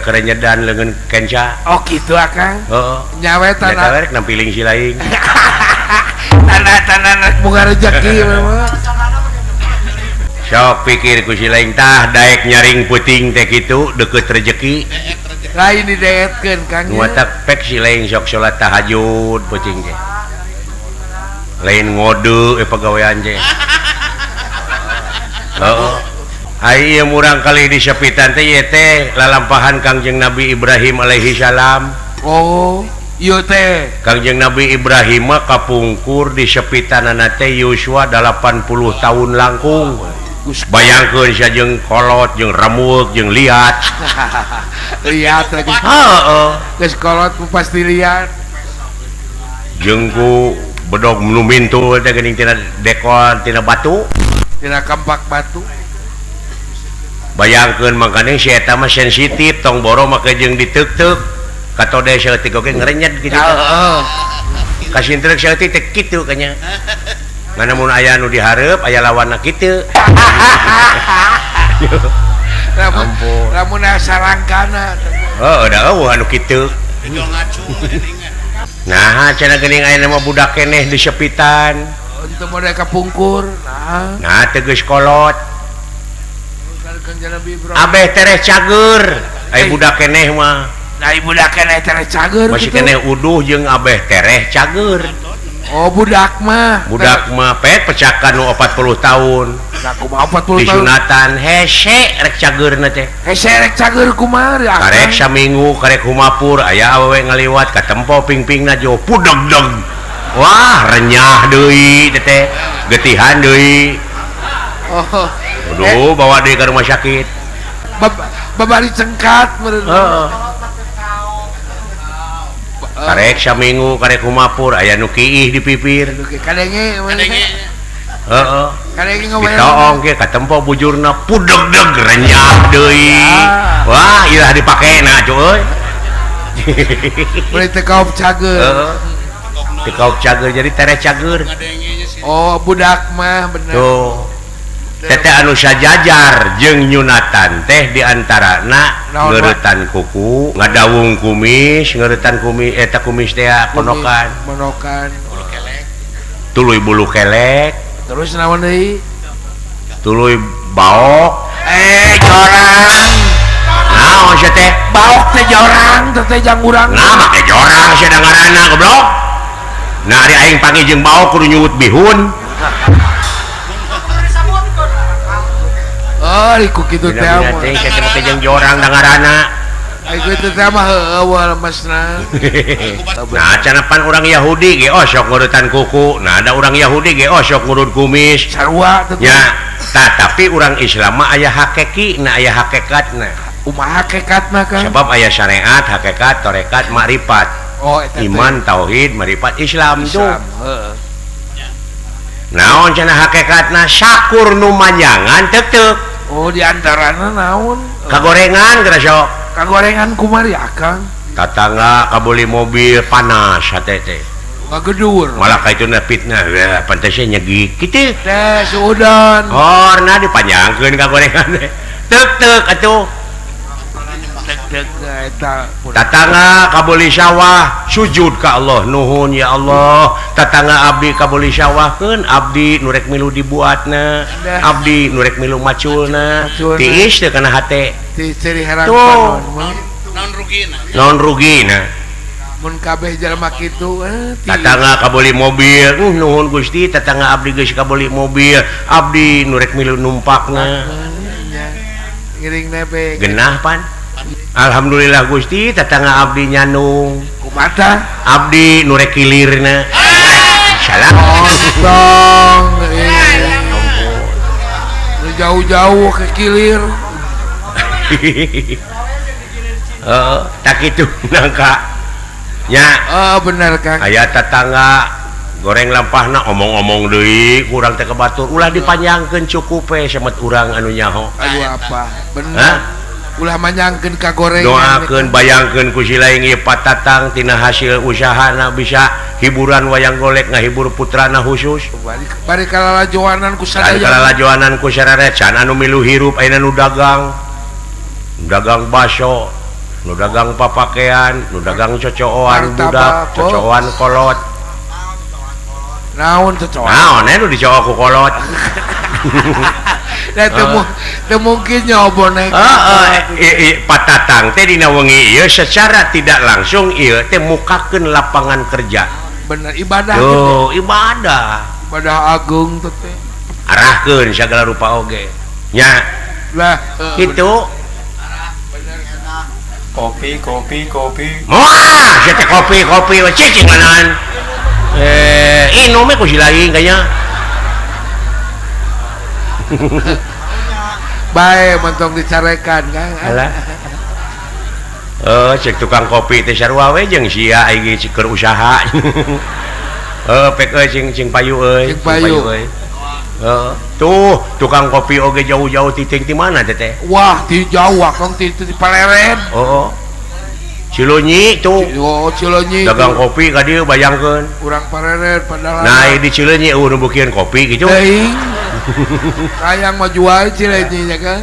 kerenyedan lengan kenca. Oh gitu akang. Nyawetan rek nampiling si lain. Tanda-tanda buka rezeki memang. Sok pikir ku si lain tah daek nyaring puting teh kitu deket rezeki. Lain dideetkeun Kang. Nguatak pek si lain sok salat tahajud puting teh. Lain ngode pagawean teh. Ai murang kali di sepitan teh ye teh lalampahan Kangjeng Nabi Ibrahim alaihi salam. Oh, ieu teh. Kangjeng Nabi Ibrahim mah kapungkur di sepitanana teh yuswa 80 tahun langkung. Bayangkeun sia jeung kolot, jeung remueuk, jeung liat. Liat lagi. Heeh. Geus kolot pasti liat. Jeung ku bedog nu mintul teh geuning tina dekon tina batu. Tina kampak batu. Bayangkeun mangkane si eta mah sensitif tong boro make jeung diteuk-teuk katode saeutik oge ngarenyet kitu. Heeh. Kasintrek saeutik teh kitu kanya. Ngana mun aya nu dihareup aya lawanna kitu. Lamun sarangkana. Da eueuh anu kitu. Nah, cenah geuning aya mah budak keneh di sepitan. Untuk model kapungkur. Nah, teu geus kolot. Abeh tereh cager ai budak keneh mah ai budak keneh tereh cager masih keneh uduh jeung abeh tereh cager. Oh budak mah pek pecakan nu 40 tahun aku mah 40 tahun disunatan hese rek cageurna teh hese rek cager kumaha karek saminggu karek humapur aya awewe ngaliwat ka tempo ping-pingna jo pudeg-deg wah renyah deui teh getihan deui. Oh aduh bawa dia ke rumah sakit babari cengkat meureun. Karek saminggu karek humapur aya nu kiih di pipir kadenge kadenge ditoong ge katempo bujurna pudeg-deg renyah deui wah ilah dipakena cuy beli teh kaop cager teh kaop cager jadi tereh cager. Oh budak mah bener tuh teteh anu sajajar jeung nyunatan teh diantarana ngeuretan kuku ngadawung kumis ngeuretan kumis eta kumis teh ponokan tuluy bulu kelek terus naon deui tuluy baok jorang naon sia teh baok teh jorang teh jang urang nah make jorang sia da ngaranna goblok nah ari aing panggil jeung baok kudu nyuwut bihun. Oh, iku kitu teh mah. Kita make jeung jorang da ngaranna. Iku teh mah heueuh masna. Nah, canapan urang Yahudi ge osok ngeuretan kuku. Nah, ada urang Yahudi ge osok ngurut kumis. Sarua teh. Ya, tapi urang Islam mah aya hakikina, aya hakikatna. Kumaha hakikatna kan? Sebab aya syariat, hakikat, tarekat, makrifat. Oh, eta iman, tauhid, makrifat, Islam tuh. Heeh. Naon cenah hakikatna syakur nu manjangan teuk-teuk. Oh diantarana naon? Kagorengan geura sok. Kagorengan kumari akang? Tatangga kabeli mobil panas hate teh. Ngagedur. Malah ka itu fitnah. Ya pantasnya nyegik kitu. Teh suudan. Horna dipanjangkeun kagorengan teh. Teuk-teuk atuh. Teuk-teuk eta. Tatangga kabeli sawah sujud ka Allah nuhun ya Allah. Tatangga abdi kabeli sawahkeun abdi nu rek milu dibuatna. Abdi nu rek milu maculna. Tiis teh kana hate. Ti ciri harapan non rugina. Mun kabeh jalma kitu tatangga kabeli mobil nuhun Gusti tatangga abdi geus kabeli mobil abdi nu rek milu numpakna. Ngiring nebe. Genah pan. Alhamdulillah Gusti tatangga abdi nyanung kumata abdi nu rek kilirna salah dong jauh-jauh ke kilir tak itu nangka nya bener Kang aya tatangga goreng lampahna omong-omong deui kurang teh kebatur ulah dipanjangkeun cukup semet urang anu nyaho aduh apa bener ulah manyangkeun ka gorengan doakeun bayangkeun ku si lain ieu patatang tina hasil usahana bisa hiburan wayang golek ngahibur putrana khusus bari kalalajoanan ku sadaya kalalajoanan ku sararea can anu milu hirup ayeuna nu dagang baso nu dagang papakaian, nu dagang cocokan Martabak, budak, cocokan kolot. Naon cocok. Naon nu dicocok ku kolot. Da teu mungkin nyoba naik. Patatang teh dina wengi ieu secara tidak langsung ieu teh mukakeun lapangan kerja. Bener ibadah. Tuh, ibadah. Ibadah agung teh. Arahkeun sagala rupa oge. Nya. Lah, Kitu. Kopi. Moal, sia teh kopi we cicing nanan. Inu mah ku si lain kayaknya. bae mentong dicarekan kan. Alah. Cek tukang kopi teh sarua we jeung sia aing keur usaha. Pek cing payu euy. Cing payu. Tuh tukang kopi oge jauh-jauh titing di mana teh? Wah, di jauh akang di Paleren. Cileunyi tuh. Cileunyi. Dagang kopi ka dieu bayangkeun. Urang Paleren padahal. Nah, di Cileunyi nu beukeun kopi gitu. Teuing. Sayang mah jual Cileunyi nya kan.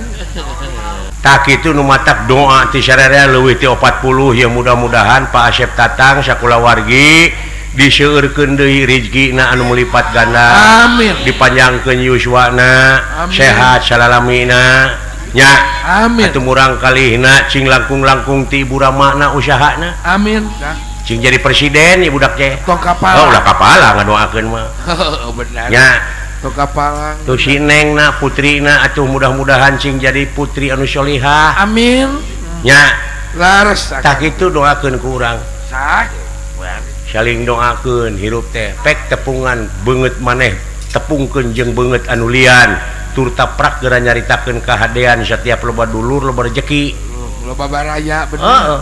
Tak kitu nu matak doa ti sararea leuwih ti 40 ya mudah-mudahan Pak Asep Tatang sakulawargi diseueurkeun deui rezekina anu melipat ganda. Amin. Dipanjangkeun yuswana, sehat salalamina. Nya. Amin. Atuh murang kalihna cing langkung-langkung ti ibu ramana usahana. Amin. Cing jadi presiden ibu budak teh. Tong kapal. Ulah kapala ngadoakeun mah. Benar. Nya. Tong kapalang. Tuh si nengna putrina atuh mudah-mudahan cing jadi putri anu solihah. Amin. Nya. Laras. Tak kitu doakeun ku urang. Sak. Saling doakeun hirup teh pek tepungan beungeut maneh tepungkeun jeung beungeut anu lian tur taprak geura nyaritakeun kahadean setiap loba dulur loba rezeki loba baraya bener. Heeh.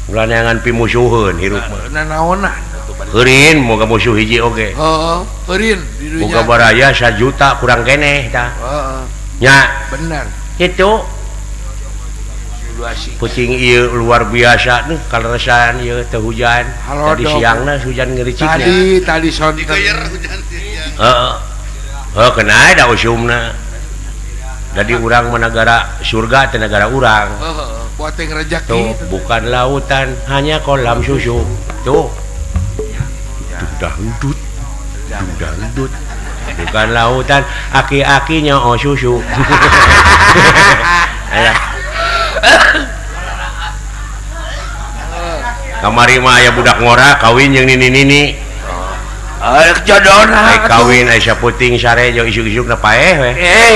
Ulah neangan pimusuheun hirup mah. Nanaonna Eurin moga musuh hiji oge. heeh eurin di dunya Moga baraya 1 juta kurang keneh tah. heeh Nya bener kitu pucing ieu luar biasa nih kaleresan ieu teu hujan. Tadi siangna hujan ngericik. Tadi sonten. Heeh. Kena da usumna. Jadi urang mah negara surga teh negara urang. Buat yang rezeki. Tuh, bukan lautan, hanya kolam susu. Tuh. Dangdut. Dangdut. Bukan lautan, aki-akinya susu. Alah. Kamari mah aya budak ngora kawin jeung nini-nini. Jodohna. Ai kawin Aisyah puting sare jeung isuk-isukna paeh we.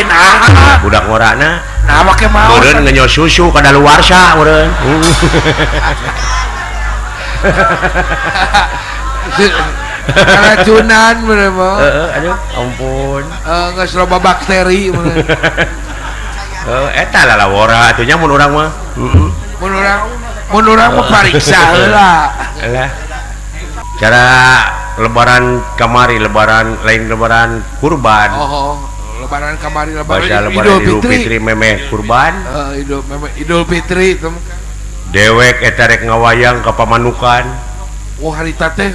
Nah. Budak ngorana. Nah make mau. Meureun ngenyol susu kadaluarsa meureun. Keracunan bener mah. Aduh, ampun. Geus loba bakteri meureun. Eta lalawora atuh nya mun urang mah. Mun urang mah pariksa heula. Alah. Cara lebaran kamari lebaran lain lebaran kurban. Lebaran kamari Bahasa lebaran Idul Fitri memeh kurban. Idul Fitri itu. Dewek eta rek ngawayang ka pamanukan. Oh harita teh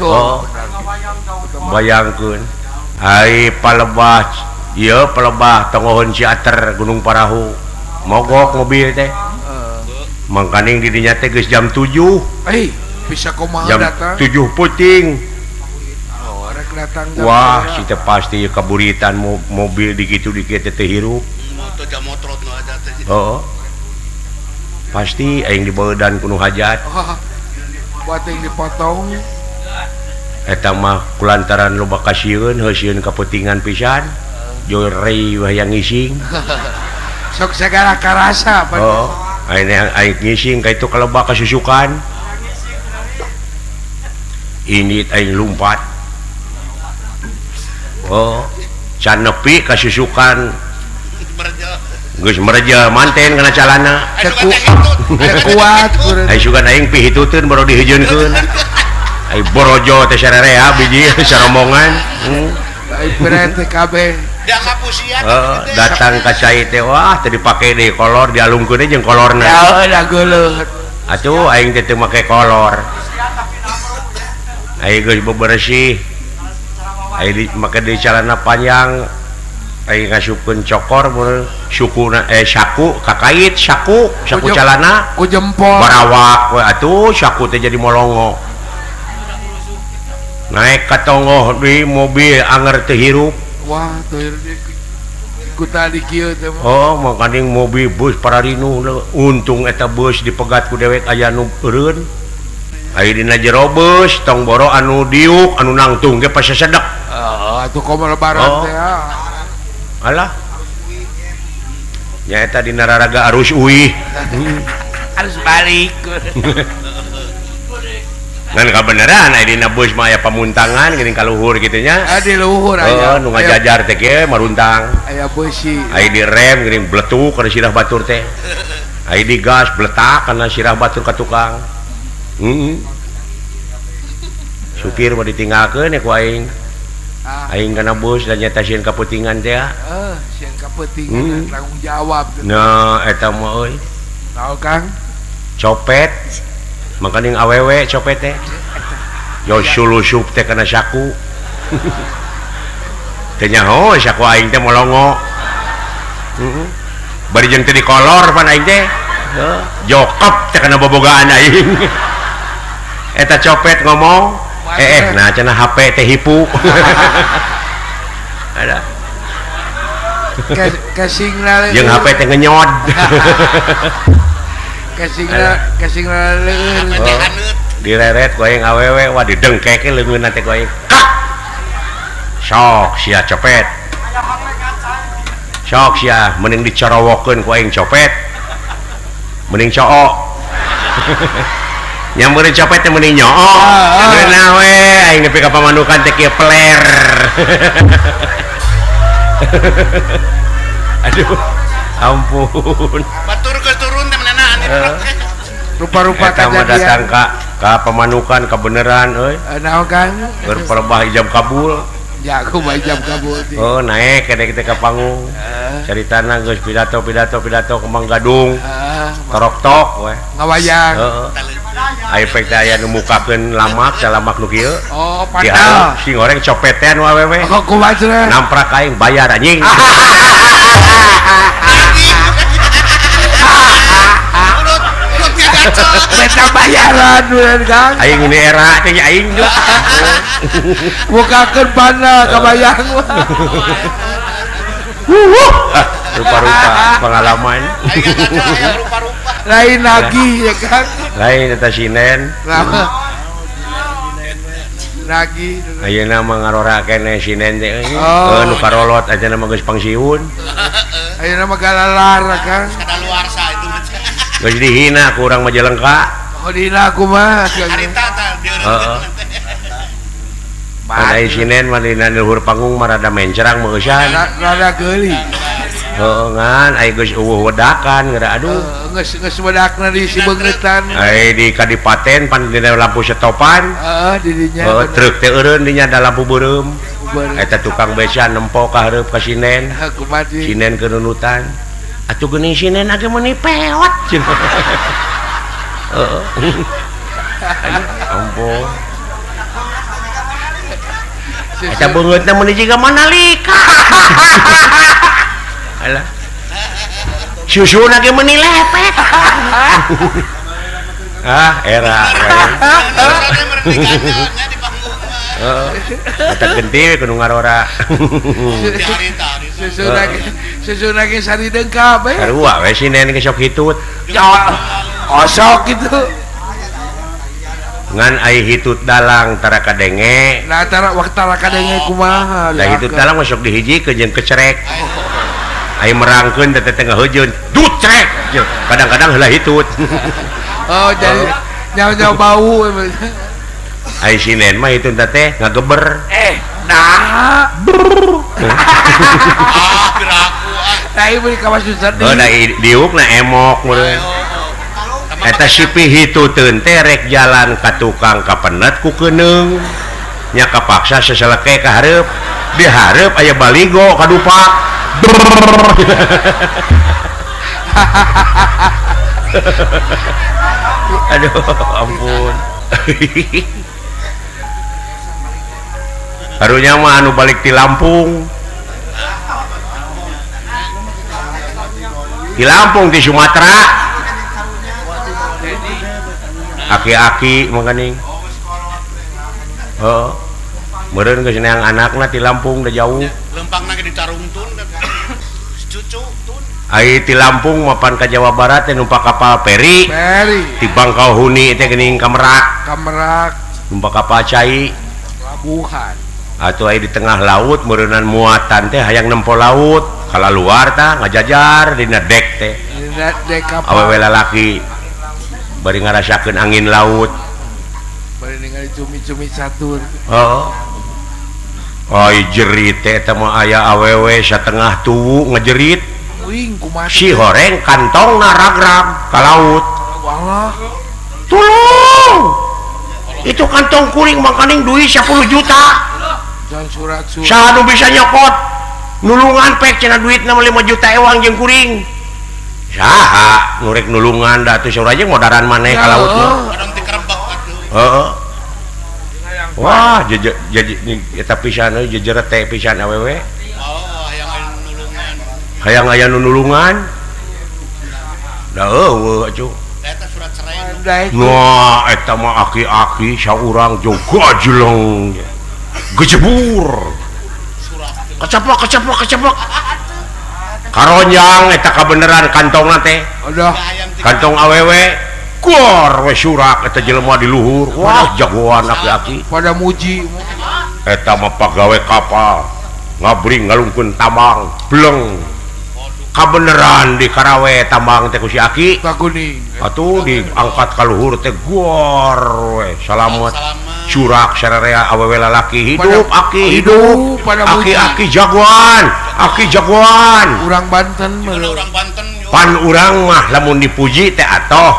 Bayangkeun. Ai palebah ieu palebah tongohon Ciater Gunung Parahu. Mogok mobil teh. Mangkaning di dinya teh geus jam 7. Bisa kumaha Jam datang 7 puting. Rek datang Wah, si teh pasti kaburitan mobil dikitu-dikitu teh hirup. Pasti aing dibaeudan kuno hajat. Buat yang dipotong. Eta mah kulantaran loba kasieun heusieun kapentingan pisan. Joy rei yang ngising. Sok segala karasa apa. Aing ngising ka itu kaloba kasusukan. Ini aing lumpat. Can nepi kasusukan. Geus mereja manten kana calana. Kuat. Ai sugan aing pi hituteun baru dihejeunkeun. Ai borojo teh sararea biji sarombongan. Ai berete kabeh. Datang ka cai teh wah teu dipake deui kolor dialungkeun jeung kolorna. Da geuleut. Atuh aing teh teu make kolor. Aing geus bebersih. Aing make deui calana panjang aing ngasupkeun cokor mun sukuna saku kakait saku calana ku jempol barawak we atuh saku teh jadi molongo naik ka tonggoh di mobil anger teu hirup wah tuh ku tadi kieu teh oh mangkaning mobil bus pararinu untung eta bus dipegat ku dewek aya nu eureun aya dina jero bus tong boro anu diuk anu nangtung ge pas sedek atuh komo lebaran teh alah nya eta dina raraga arus uih harus balik ngan kabeneran aya dina bus mah aya pamuntangan geuning ka luhur kitu nya di luhur aya nu ngajajar teh ge maruntang aya beusi aya di rem geuning bletuk kana sirah batur teh aya di gas bletak kana sirah batur ka tukang supir mah ditinggalkeun ku aing aing kana bus dan nyata sieun kaputingan teh sieun kaputingan tanggung jawab nah eta mah euy naon Kang copet makaning awewe copet teh yo sulusup teh kana saku teh nyaho saku aing teh molongo bari jeung teh di kolor pan aing teh jokep teh kana bobogaan aing eta copet ngomong nah cenah HP teh hipu ada kasingna jeung HP teh ngenyod kasingna leueur direret ku aing awewe wah didengkeke leungeunna teh ku aing sok sia copet sok sia mending dicorowokeun ku aing copet mending cook yang beri copet teh mending nyook beunah we aing nepi ka pamanukan teh kieu peler aduh ampun batur geus turun teh manehna rupa-rupa eta mah datang ka pamanukan kebeneran euy naon Kang berperbah ijab kabul jago mah ijab kabul oh naik kedek ka panggung caritana geus pidato kembang gadung torok-tok we ngawayang aya pek teh aya nu mukakeun lamak salamak nu kieu oh padahal si goreng copetan awewe kumaha cenah namprak aing bayar anjing eta bayaran bener Kang aing ini era teh aing juga mukakeun pana kabayang rupa-rupa pengalaman lain lagi ya Kang lain eta sinen lagi ayeuna mah ngarora keneh sinen teh Oh. nu karolot aja nama geus pangsiun ayeuna mah galalar Kang kadaluarsa itu geus dihina ku urang Majalengka oh dina aku mah harita tah dieureun Pada sinen mah dina luhur panggung mah rada mencerang meusan rada geuli heuh ngan aya geus eueuh wedakan geura aduh geus wedakna di si beungetan aya di kadipaten pan dina lampu stopan di dinya truk teh eureun dinya da lampu beureum eta tukang beca nempo ka hareup ka sinen kumaha sinen kenunutan atuh geuning sinen age meuni peot cenah heeh ampun eta beungeutna meuni jiga Manalika alah susuna ge meuni lepet era di panggung eta genti we kudu ngarora di harita susuna ge sari dengkap sarua we sinen ge sok hitut osok gitu ngan aya hitut dalang tara kadenge nah tara waktara kadenge kumaha da hitut dalang masuk dihiji ke jeung kecerek aya merangkeun teh teh ngahejeun dut cerek kadang-kadang heula hitut oh jadi nyaw-nyaw bau aya sinen mah hitut teh ngageber nah biraku nah ieu beli kawas susah oh da diukna emok meureun eta sipi hituteun teh rek jalan ka tukang kapenet ku keuneng nya kapaksa seseleke ka hareup di hareup aya baligo kadupak aduh ampun harunya mah anu balik ti Lampung di Lampung di Sumatera aki-aki mengening meureun geus neang anakna di Lampung da jauh lempang nage ditarungtun cucu tun ai di Lampung mapan ka Jawa Barat teh numpak kapal feri di Bangkauhuni teh geuning ka Merak numpak kapal cai pelabuhan atuh ai di tengah laut meureunan muatan teh hayang nempo laut kala luar tah ngajajar dina dek teh dek kapal awewe lalaki bari ngarasakeun angin laut bari ningali cumi-cumi catur ai jerit teh eta mah aya awewe satengah tuwu ngejerit uing kumaha si horeng kantong naragrab ka laut Allah tolong itu kantong kuring makaning duit 10 juta jangan surat-surat saha nu bisa nyokot nulungan pek cenah duitna 5 juta ewang jeung kuring saha nurek nulungan da atuh saur aja modaran maneh ka laut mah kadang teu kerebak atuh heeh wah jadi eta pisan euy jejeret teh pisan awewe hayang aya nu nulungan da eueuh atuh eta surat cerai nah eta mah aki-aki saurang joga jeleng gejebur kecepok karonjang eta kabeneran kantongna teh udah kantong awewe gor we surak eta jelema di luhur wah jagoan aki-aki pada muji eta mah pagawe kapal ngabring ngalungkeun tambang bleng kabeneran di Karawe tambang teh ku si aki kuning atuh diangkat ka luhur teh gor we salamet surak sararea awewe lalaki hidup aki hidup aki-aki jagoan urang Banten orang Banten pan urang mah lamun dipuji teh atoh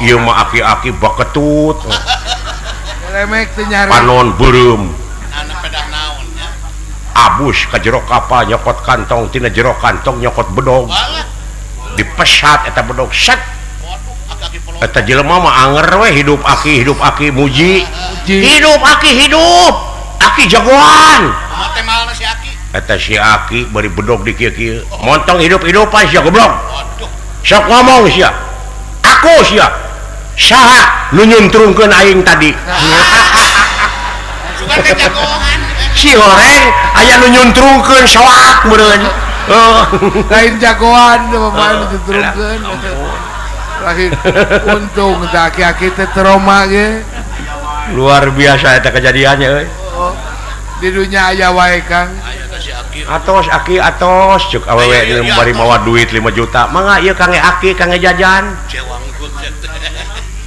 ieu mah aki-aki baketut remek teh nyari panon beureum anak pedah naon nya abus ka jero kapal nyokot kantong tina jero kantong nyokot bedog balat dipesat eta bedog set waduh aki-aki pelot eta jelema mah anger we hidup aki muji hidup aki jagoan mate malna si aki eta si aki bari bedog di kieu-kieu montong hidup-hidupan sia goblok waduh sok ngomong sia aku sia saha nu nyuntrungkeun aing tadi sugan teh jagoan si horeng aya nu nyuntrungkeun soak meureun lain jagoan pemain diturunkeun lain untung teh aki-aki teh trauma ge luar biasa eta kejadiannya euy di dunia aya wae Kang aya teh si aki atos aki atos cuk awewe bari mawa duit 5 juta mangga ieu kange aki kange jajan cewang gut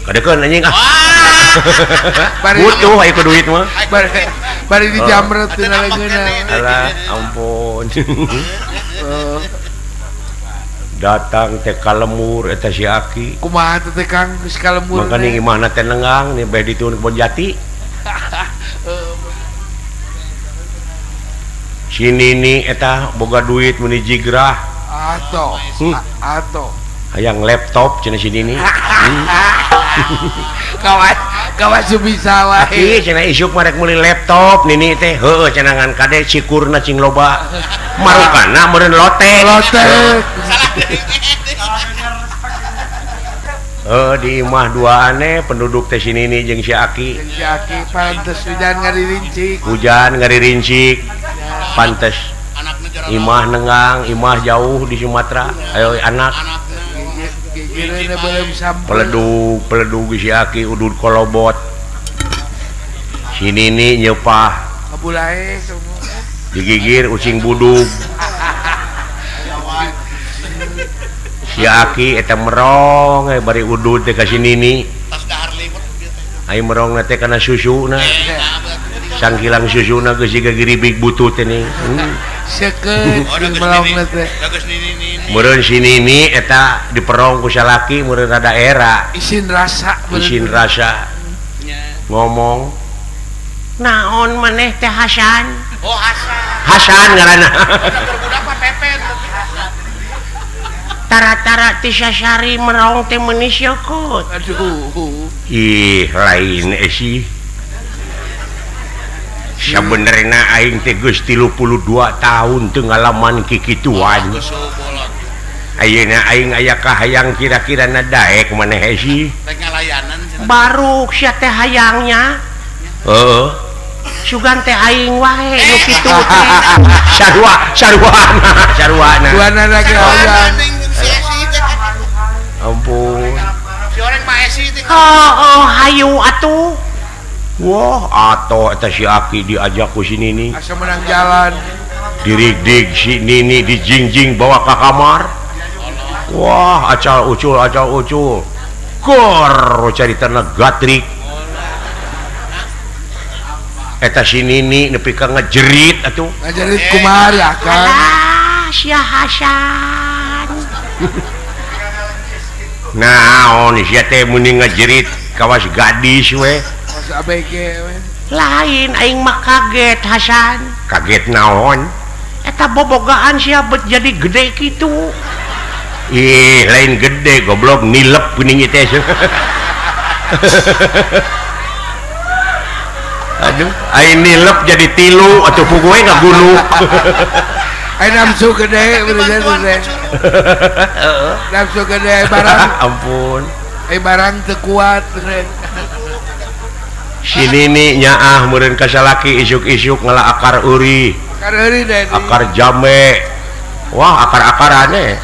kadekeun anjing ah bari butuh aya ku duit mah bari di jamret teh naleungeuna alah ampun datang teh ka lemur eta si aki kumaha teh Kang geus kalemur mangkana imahna teh nengang nih bae dituun kebon jati si Nini eta boga duit meni jigrah atau hayang laptop cenah si Nini kawan bisa wae aki cenah isuk marek meuli laptop Nini teh heueuh cenah ngan kade cikurna cing loba marukana meureun lotek di imah duaane penduduk teh si Nini jeung si Aki pantes hujan ngaririncik pantes anakna jarang imah nengang imah jauh di Sumatera ayo anak gigirna belum sampai peledug si Aki udud kolobot si Nini nyepah kabulae semua digigir ucing budug si Aki eta merong bari udud teh ka si Nini tas dahar liwet kieu teh ai merong teh kana susuna sangkilang susuna geus siga giribig butut teh nih seukeut melongna teh geus nini meureun si Nini eta diperong ku salaki meureun rada era isin rasa ngomong naon maneh teh Hasan oh Hasan ngaranna budak mah pepen tara-tara ti sasari merong teh meuni syukut aduh ih lain sih sabenerna aing teh geus 32 tahun teu ngalaman kikituan ayeuna aing aya kahayang kira-kira daek maneh sih Rek ngalayanan cenah. baru sia teh hayangnya heeh sugan teh aing wae nu kitu teh sarwana Duana lagi Sarwana hayang. ning si Esi teh. ampun Si orang mah Esi teh. oh hayu atuh wah atoh eta si Aki diajak ku si Nini Asa menang jalan. dirig-dig si Nini dijingjing bawa ke kamar wah acal ucul gor caritana gatrik eta si Nini nepi ka ngejerit atuh Ngajarin kumari akan. alah sia Hasan naon sia teh mending ngejerit kawas gadis we Mas ABG we. lain aing mah kaget Hasan kaget naon eta bobogaan sia bet jadi gede kitu ih lain gede goblok nilep kuning teh aduh aing nilep jadi tilu atuh puguwe ngagulu Ai nafsu gede bener gede. Nafsu gede barang. ampun Barang teu kuat bener. si Nini nyaah meureun ka salaki isuk-isuk ngala akar euri Kareuri deh. akar jame wah akar-akarannya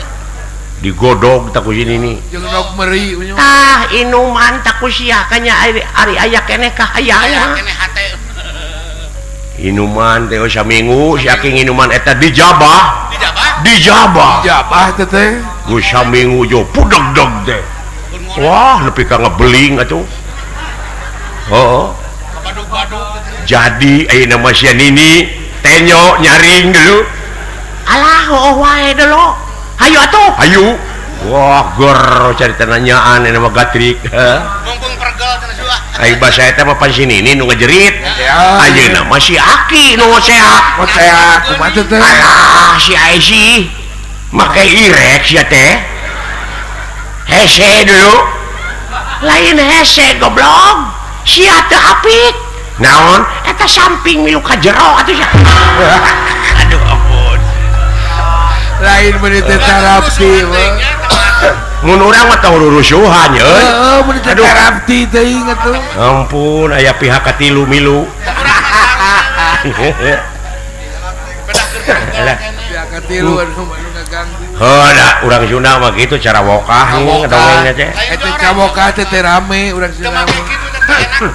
digodog tak ku si Nini Jeung nok meri nya. tah inuman tak sia kanya ari aya keneh Aya kahayang keneh hate. inuman teh saminggu si Aki inuman eta dijabah Dijabah. Jabah teh teh. ku saminggu jo pudeg-deg teh wah nepi ka ngebeling atuh oh Badug-badug. jadi ayeuna mah si Nini tenyo nyaring dulu alah oh wae dulu hayu atuh ayo wah gor carita nanyaan ini mah gatrik Mumpung pergel cenah sua. ai basa eta mah pan si Nini nu ngejerit Ya. ayeuna mah si Aki nu sehat Kotea kumaha teh teh. alah si Aisy make irek sia teh hese dulu lain hese goblok sia teu apik naon eta samping milu ka jero atuh sia aduh ampun Lain meuni teh tarapti we. mun urang mah tau rurusuhan ye Heeh, meuni teh Aduh. tarapti teuing atuh. ampun aya pihak katilu milu alah Ya katilu anu ngaganggu. heuh urang Sunda mah gitu cara wokah Wokah. ngedongengna teh Eta caboka teh rame urang Teu Sunda. make kitu teh enak.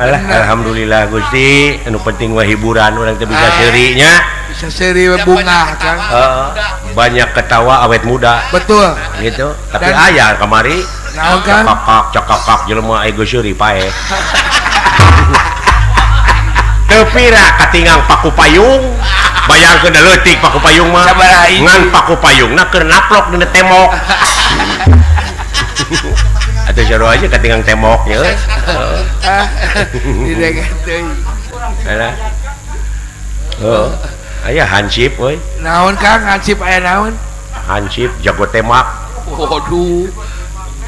alah alhamdulillah Gusti anu penting mah hiburan urang teh bisa seuri nya Bisa seri we bunga kan. banyak ketawa awet muda Betul. gitu tapi Dan- aya kamari Naon kan? cakak jelema ego seuri pae teu pira katingang paku payung bayangkeun leutik paku payung mah Sabaraha hiji. ngan paku payungna keur naplok dina temok atuh sarua aja katingang temoknya Tidak teuing. alah oh aya hansip euy Naon Kang hansip aya naon? hansip jago temak Waduh.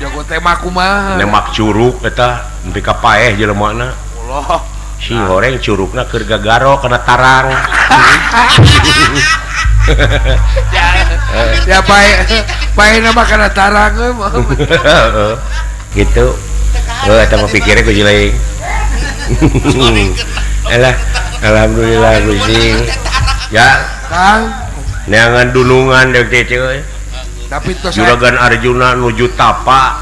Jago tema kumaha? nemak curug eta nepi ka paeh jelemana Allah. si goreng curugna keur gagaro kana tarang Ya pae nama kana tarang we mah. gitu eta mah pikirnya ku jileing alah alhamdulillah Gusti ya Kang, neangan dunungan deuk teh euy tapi tos juragan Arjuna nuju tapa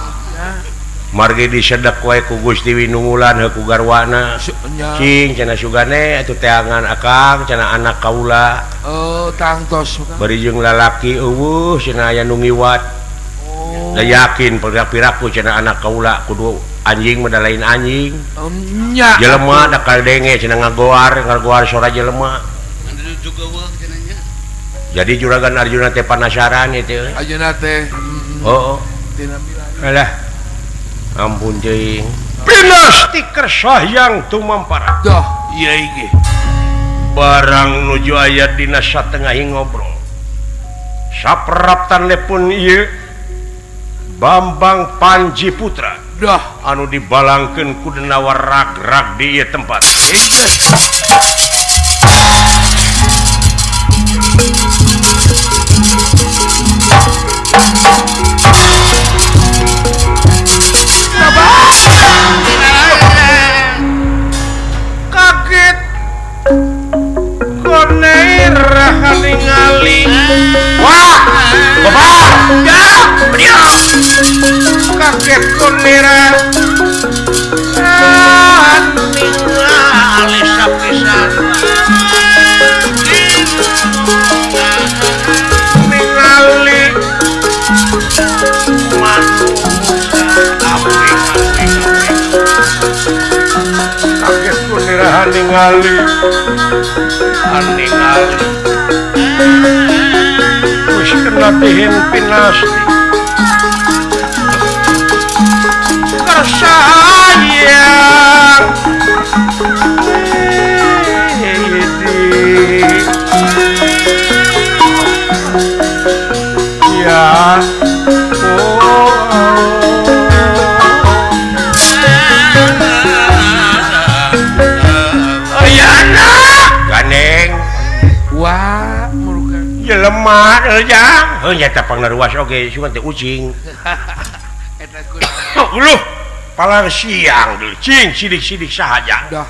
margi disedek wae ku Gusti Winungulan heuh ku garwana nya. cing cenah sugane atuh teangan akang cenah anak kaula Oh, tang tos Kang. bari jeung lalaki eueuh cenah aya nu ngiwat Oh. da yakin pira-piraku cenah anak kaula kudu anjing mah da lain anjing Nya. jelema da kaldenge cenah ngagoar sora jelema Anu juga weuh cenah nya. jadi juragan Arjuna teh penasaran itu Ayeuna teh oh tina milari. alah ampun ceuing pinasti kersayang tumampara Doh, iya ge. barang nuju aya dina satengahing ngobrol saperap telepon ieu Bambang Panji Putra Doh, anu dibalangkeun ku denawa rag-rag di ieu tempat ningali wis kena dihin pinasti kersayang ya ganeng wah murukan lemah aja nyata pangnaruas oge cuma teh ucing eta uluh palang siang dulu cing sidik-sidik sahaja dah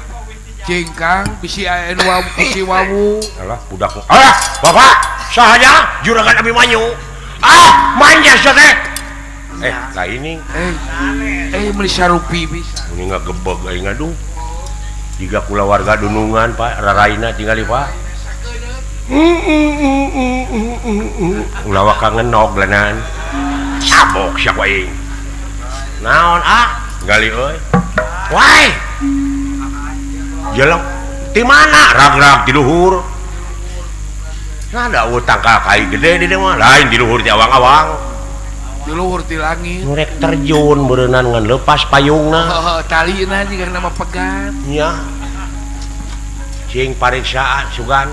cingkang bisi aen wawu bisi wawu alah budak alah bapak sahaja juragan Abimanyu manja teh lah ini meuli sarupi bisa ini ngagebeg aing ngaduh jika kula warga dunungan Pak raraina tinggali Pak ulah kangen nog lenan sabok sak wae naon gali euy wae jelek di mana rag-rag di luhur ada utang kai gede di dieu mah lain di luhur di awang-awang di luhur di langit nurek terjun berenang ngan lepas payungna talina juga nama pegat nya cing pariksaan sugan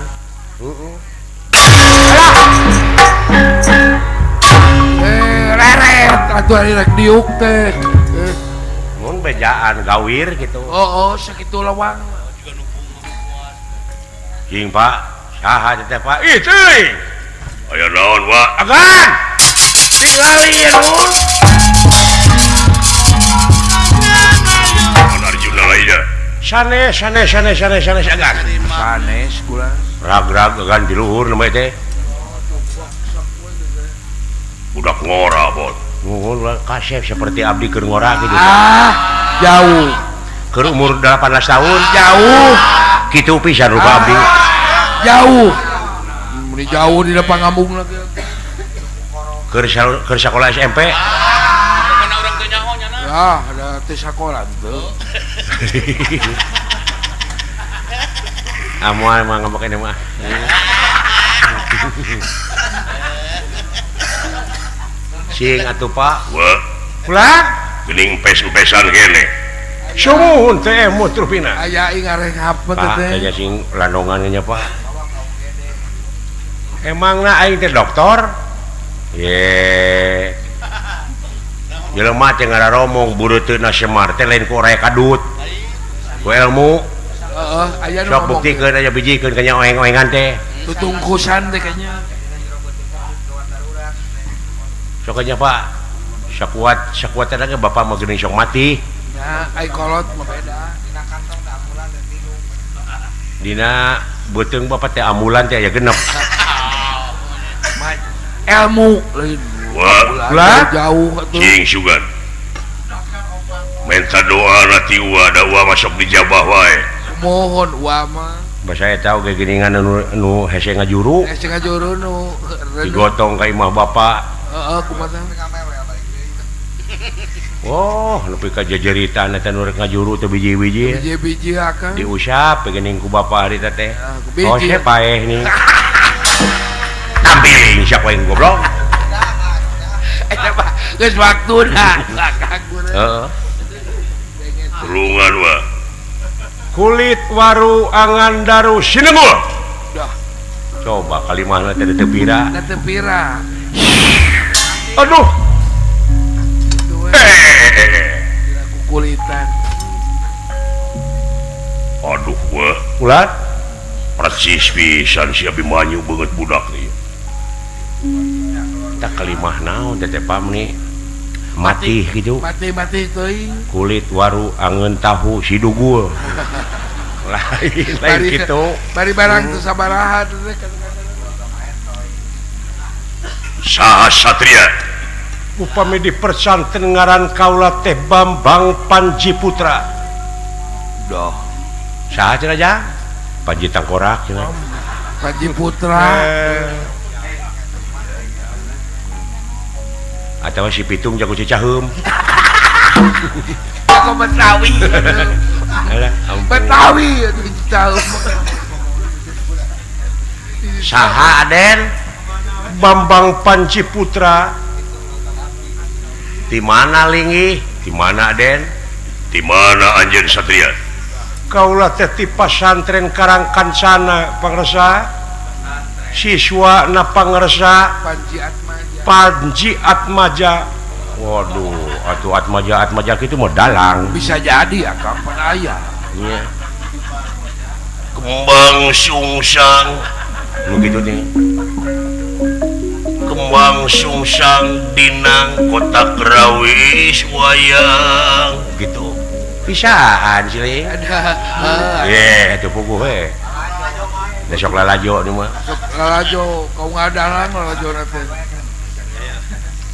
leret atuh ari rek diuk teh mun bejaan gawir gitu sakitu lawang cing Pak saha teh Pak ih teuing aya naon Pak agan tinggali ya nun Arjuna lainnya sanes agan sanes kula rag-rag agan di luhur namanya teh budak ngora bot nuhun kasep seperti abdi keur ngora gitu jauh keur umur 18 tahun jauh kitu pisan rupa abdi jauh meni jauh di depan ngambung lagi keur sakola SMP karena orang teu nyaho nya ya ada teh sakola teu amoal mah ngambek ini mah sing atuh Pak wah ulah geuning pes-pesan kene sumuhun teh mutrupina aya ing arek apa Pak teh aya sing landongan nya Pak emangna aing teh doktor ye jelema teh ngararomong bureutna semar teh lain ku rek kadut ku ilmu aya nu sok buktikeun aya bijikeun kanya oeng-oengan teh tutungkusan teh kayaknya sok nya Pak sakuat teh ge bapak mah geuning sok mati ya ai kolot mah beda dina beuteung bapak teh ambulan teh aya genep ilmu lain ulah jauh atuh cing sugan minta doa nanti da masuk dijabah wae mohon mah basa eta oge geuningan nu hese ngajuru setengah juru nu digotong ka imah bapak kumaha oh nepi ka jejeritan eta nu rek ngajuru teh biji-biji biji akan diusap geuning ku bapak hari teh biji. oh saya paeh nih tampiling sak wae goblok eta mah geus waktuna kakakuna heeh tulungan wa kulit waru angan daru sinengul dah coba kalimahna teh teu pira da teu pira aduh itu we kukulitan aduh wah ulah persis pisan si Abimanyu banget budak nih tak kalimah naon teh pamni mati gitu mati teuing kulit waru angen tahu si dugul lain gitu bari barang teu sabaraha teh saha satria upami di persantren ngaran kaula teh Bambang Panji Putra doh saha cenah Jang Panji Tangkorak cenah Panji Putra atau si Pitung jago cicaheum jago Betawi alah ampun Betawi tahu saha Aden Bambang Panci Putra di mana lingi di mana Aden di mana anjeun satria kaula teh ti pasantren Karangkancana pangresa siswa na pangresa Panji Atmaja. waduh atuh Atmaja kitu mah dalang bisa jadi ya kapan ayah nya kembang sungsang nu kitu nih kembang sungsang dinang kotak rawis wayang gitu pisaan sih Ling. Itu puguh besok lalajo nih mah lalajo kau ngadalan lalajo nanti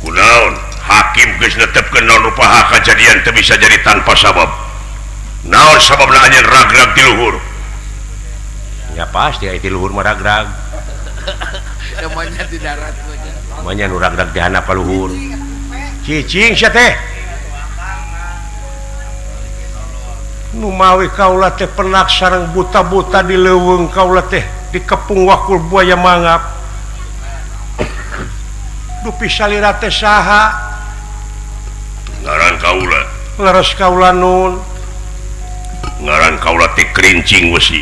kunaon hakim geus netepkeun naon rupaha kajadian teu bisa jadi tanpa sabab naon sababna anjeun ragrag di luhur ya pasti aya ti luhur mah ragrag namanya di darat namanya nu ragrag di handap ka luhur cicing sia teh nu mawi kaula teh penak sareng buta-buta di leuweung kaula teh di kepung wakul buaya mangap dupi salira teh saha ngaran kaula leres kaula nun ngaran kaula teh kerincing wesi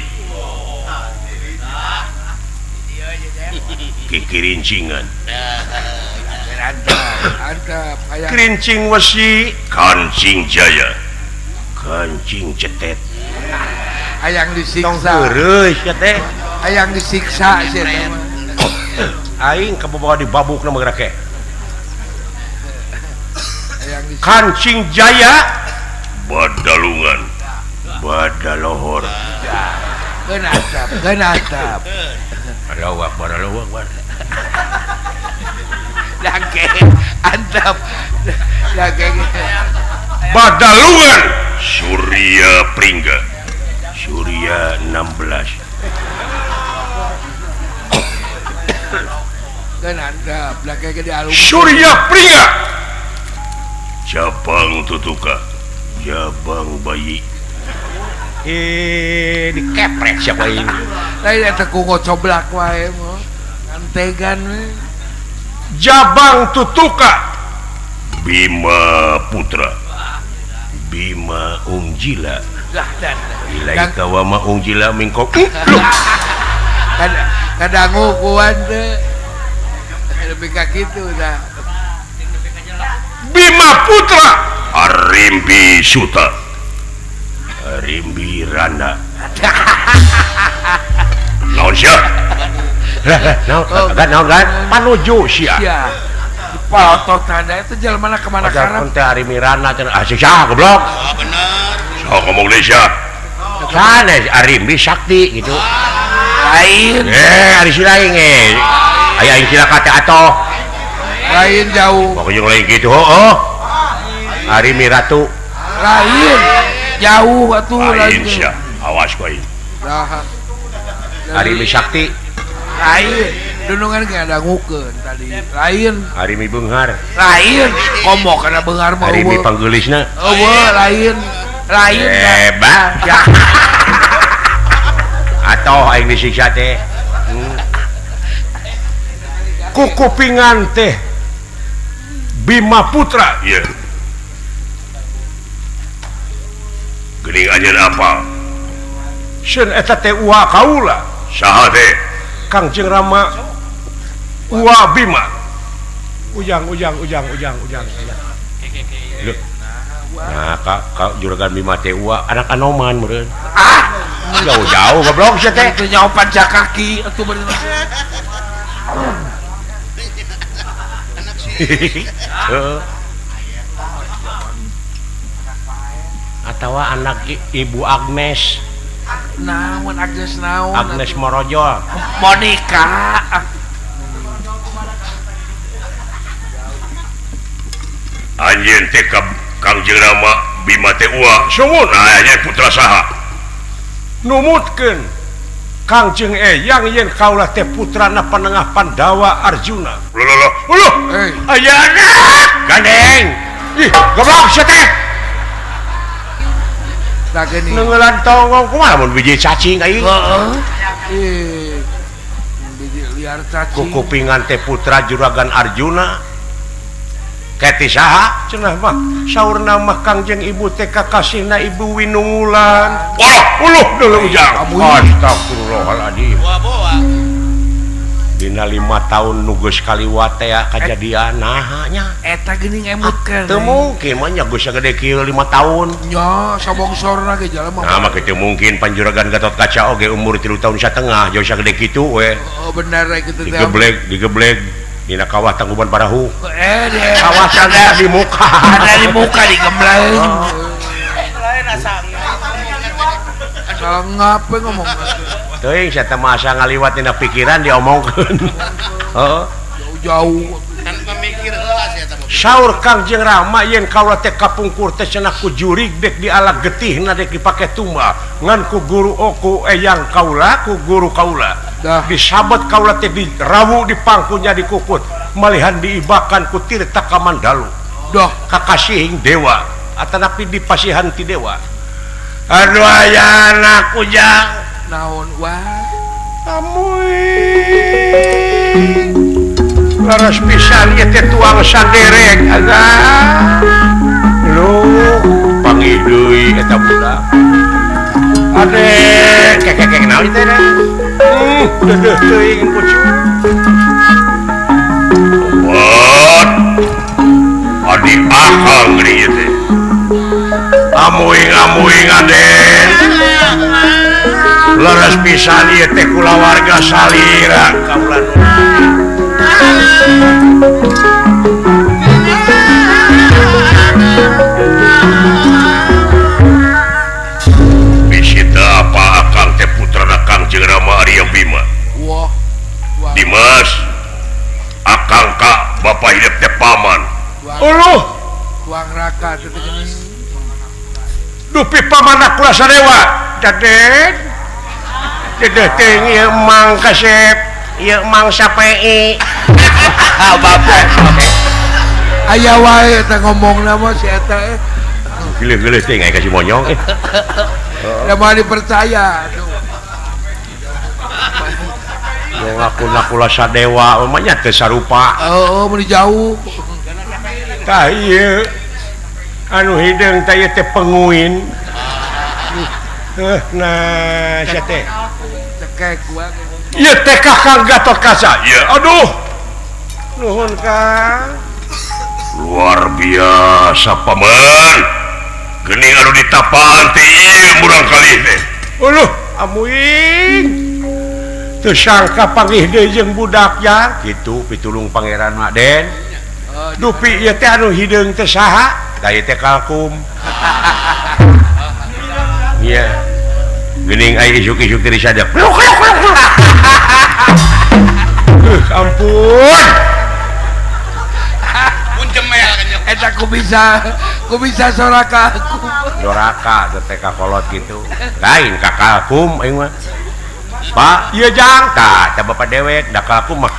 kikirincingan antap ayah kerincing wesi kancing jaya kancing cetet ayang tong disiksa heureus ya teh ayang disiksa sih aing kaboboga di babuk na magerak ayang disiksa Kancing Jaya badalungan badalohor genatap Allahu Akbar Allahu Akbar lagi antap lagi Badalungan Surya Pringga Surya 16 genatap lagi di alung Surya Pria Jabang Tutuka Jabang Bayi dikeprek siapa ini lain eta ku ngocoblak wae mah antegan we Jabang Tutuka Bima Putra Bima Ungjila dah dan ilaika wa ma ungjila mingkok kadangu kuan teh lebih ka kitu dah Bima Putra Arimbi Suta Rimbi Rana naon sia naon kan panuju sia ya foto tanda itu jalan mana kemana ada karena teh Rimbi Rana cenah sia goblok bener so ngomong deui sia sana Rimbi Sakti gitu lain ari si lain aya aing sila kate atoh lain jauh pokoknya lain gitu heuh Rimbi Ratu lain jauh atuh lain sia awas ku aing nah Rimbi Sakti lain dunungan ge ada ngukeun tadi lain Rimbi Beunghar lain komo kana beunghar mah Rimbi panggeulisna lain hebat ya atau aing disiksa teh Kukupingan teh Bima Putra iya geuning anjeun apa Sen eta teh uwa kaula saha teh Kangjeng Rama uwa Bima ujang nah kak juragan Bima teh uwa anak Anoman meureun jauh-jauh goblok sia teh itu nyawa panjang kaki atuh bener heeh atawa anak Ibu Agnes naon Agnes naon Agnes Morojol Monica anjeun teh Kangjeng Rama Bima teh uwa sumut nah anjeun putra saha numutkeun Kangjeng Eyang yen kaula teh putrana Panengah Pandawa Arjuna loh uluh hey aya anak gandeng ih goblok sia teh tak gini nengelan tongong kumaha mun biji cacing aing biji liar cacing ku kupingan teh putra juragan Arjuna keti saha cenah mah saurna mah Kangjeng ibu teh kakasihna ibu Winungulan Wah, uluh dulu ujang. astagfirullahaladzim Boa-boa. dina 5 tahun nugeus kaliwat teh kajadian nahanya eta geuning emutkeun teu mungkin mah nya geus sagede kieu 5 tahun nya sabongsorna ge jalan nah mah kitu mungkin panjuragan Gatot Kaca oge umur 3 tahun setengah jauh sagede kitu we oh bener kitu teh digeblek dina kawah Tangkuban Parahu deh kawasan di muka ada di muka digembleng Lain asang. salah ngape ngomong teuing saya teh masa ngaliwat dina pikiran diomongkeun heeh jauh Kan pemikir heula sia eta. saur Kangjeng Rama yen kaula teh kapungkur teh cenah ku jurig dek dialag getihna dek dipake tumba ngan ku guru oku eyang kaula ku guru kaula dah disabet kaula teh dirawu di pangkunya dikukut malihan diibakan ku Tirta Kamandalu dah kakasihing dewa atanapi dipasihan ti dewa aduh aya anak ujang naon wah amuy laras pisan ieu teh tuang saderek agak lu panggil deui eta budak ade kekek naon teh deudeuh teuing pucuk What? Adi akang gini teh. amuing aden laras pisan ieu teh kulawarga salira kaula Bisita apa akang teh putrana Kangjeng Rama Arya Bima. wah Dimas, akang ka bapak hidup teh paman. uluh tuang raka teh geuning dupi pamana kula sadewa daden dedeh teh ieu mang kasep ieu mang sapei bapak aya wae eta ngomongna mah si eta gile-gile teh ngai kasih monyong da mah dipercaya yang ngaku kula sadewa emangnya teu sarupa oh mun jauh tah ieu anu hideung teh ieu teh penguin nah sia teh cekek gua ieu teh Kakang Gatot Kaca Ya, aduh nuhun Kang luar biasa paman. Gening anu ditapaan teh ieu murang kali teh. uluh amuing teu sangka panggih deui jeung budaknya kitu pitulung pangeran Maden dupi ieu teh anu hideung teh saha da ieu teh kalkum iya geuning aya isuk-isuk teh disadap ampun Mun jemel kan nyok. eta ku bisa soraka aku doraka teh kakolot gitu lain ka kalkum aing mah Pak ieu jang tah teh bapak dewek da kalkum mah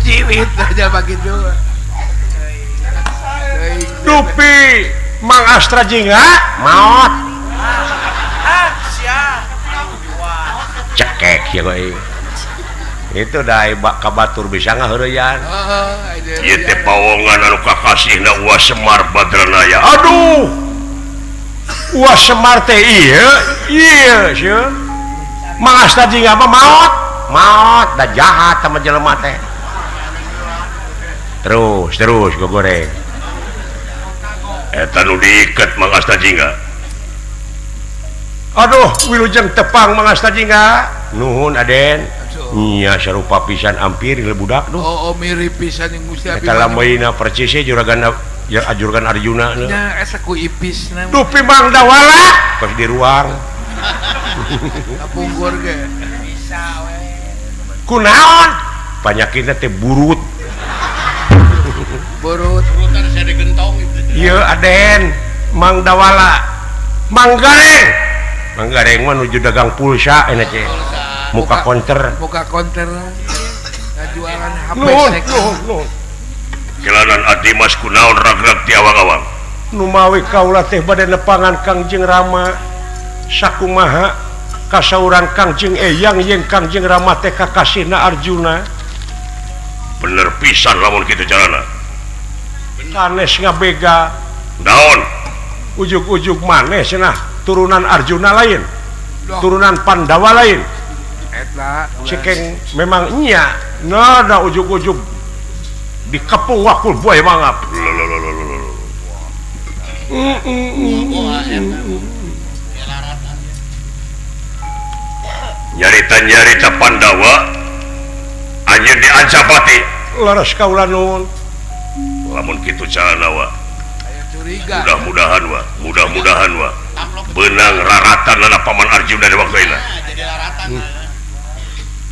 ciwit aja begitu dupi Mang Astra Jingga maot cekek ya koi itu dai kabatur bisa ngaheureuyan Ieu teh pawongan anu kakasihna Uwa Semar Badranaya. aduh Uwa Semar teh ieu sieun Mang Astra Jingga mah maot da jahat sama jelema teh terus gogoreng Eta nu diiket Mang Asta Jingga. aduh wilujeng tepang Mang Asta Jingga nuhun aden nya sarupa pisan ampir le budak duh oh mirip pisan yang Gusti Abi eta lambeuna percis juragan juragan Arjuna nya asa ku ipisna dupi Mang Dawala pas di ruang kapungkur ge kunaon panyakitna teh burut burut Urutan saya digentong itu. ieu aden Mang Dawala Mang Gareng mah nuju dagang pulsa enak teh muka konter muka konter jualan HP nuhun second kelanan Adimas kunaon ragrag ti awang-awang Numawi kaulah teh bade nepangan Kangjeng Rama sakumaha kasauran Kangjeng Eyang yang Kangjeng Rama teh kakasihna Arjuna bener pisan lamun kitu carana sanes ngabega naon ujug-ujug maneh cenah turunan Arjuna lain Loh. turunan Pandawa lain Eta cikeng memang nya nah ujug-ujug dikepung wakul buaya mangap nyarita-nyarita Pandawa anjeun diancapati laras kaula nuhun lamun kitu carana wa aya curiga. mudah-mudahan wa benang raratan lana paman Arjuna di waktu ini Jadi laratan.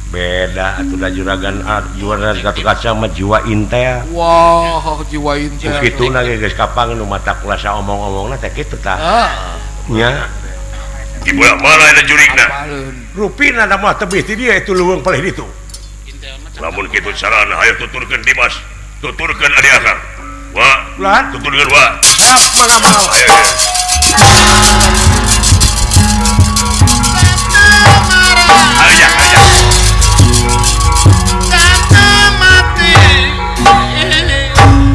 beda atuh da juragan Arjuna Gatot Kaca mah jiwa intel Wah, jiwain teh. kitu na geus kapang nu mata kuasa omong-omongna teh kitu tah nya di bulan mana ada jurigna Apaleun. rupina da mah tebih ti dia itu leuweung palih ditu lamun kitu carana hayu tuturkeun Dimas tuturkeun Adi Akang wa lan tuturkeun wa mangap ayo aja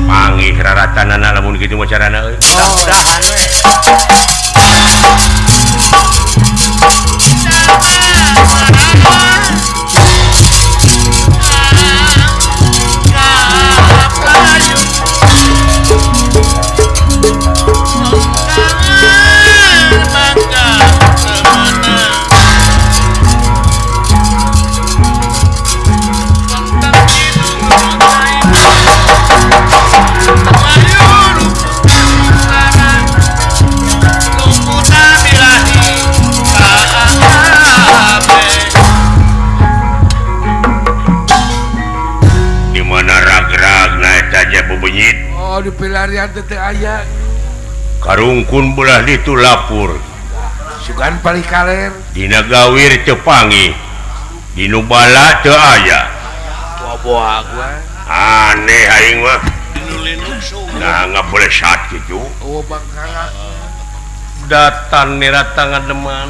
panggih raratanana lamun kitu mah carana euy mudah-mudahan we di mana ragragna eta nya bebenyit Oh, di pelarian teh aya. karungkun belah ditu lapur Sugan palih kaler. dina gawir teu panggih dinu bala teu aya Boa gua. aneh aing mah Lindung sung. nah nggak boleh saat gitu Oh, bangkara. datan niratangan deman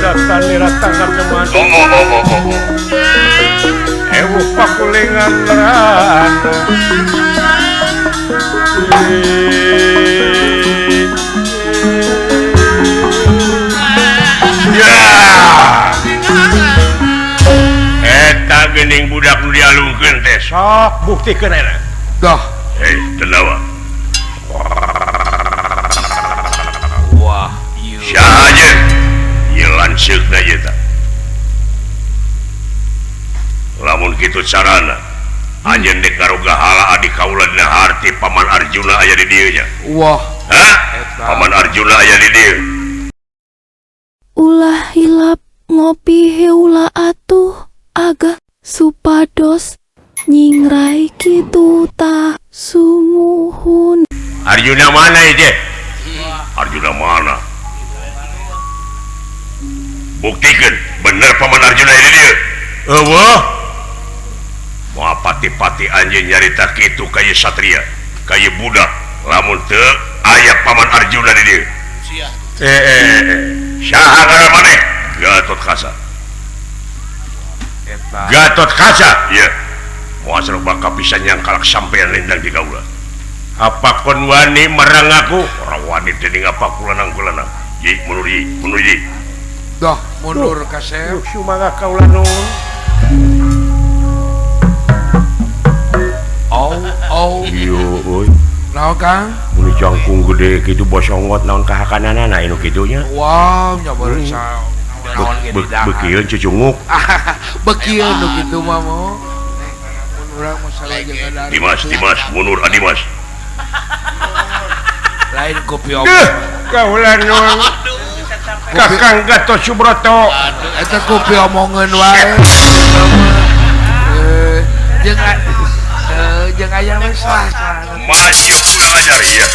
datan niratangan deman ewu pakulingan rana ya eta gening budak nu dialungkeun teh sok buktikeun eta Dah. hei tenawa Wah, ieu. saha aja ieu lanceukna ieu tah lamun kitu carana anjeun dek karoga hala adi kaula dina harti paman Arjuna aya di dieu nya Wah, hah paman Arjuna aya di dieu Ulah hilap ngopi heula atuh aga supados nyingrai kitu tah sumuhun. Arjuna mana itu? Arjuna mana buktikan bener paman Arjuna ini dia Wah, mau pati-pati anjing nyarita kitu kaya satria kaya budak lamun teu aya paman Arjuna di dia Sia. saha ngaran maneh Gatot Kaca eta. Gatot Kaca. iya mau asal bakal bisa nyangkalak sampean lendang di kaula Apa kon wani marang aku? orang wani dening apa kulanang ji munur ji Dah mundur kasep. Yuk sumaga kaulah nun. Oh. Yo, oi. Naon Kang? Muni jangkung gede gitu bosongot naon kahakanana inu kitunya. Wow, nyabar sa. Naon ge didangan. Bekieun cucunguk. Bekieun nu kitu mah mo. Mun urang mah sareng jeung ada. Dimas munur Adimas Lain kopi om. Kaulah nun. Kakang Gatot Subroto. Eta kopi omongeun wae. Jeung aya we salah. maju kurang ajar iya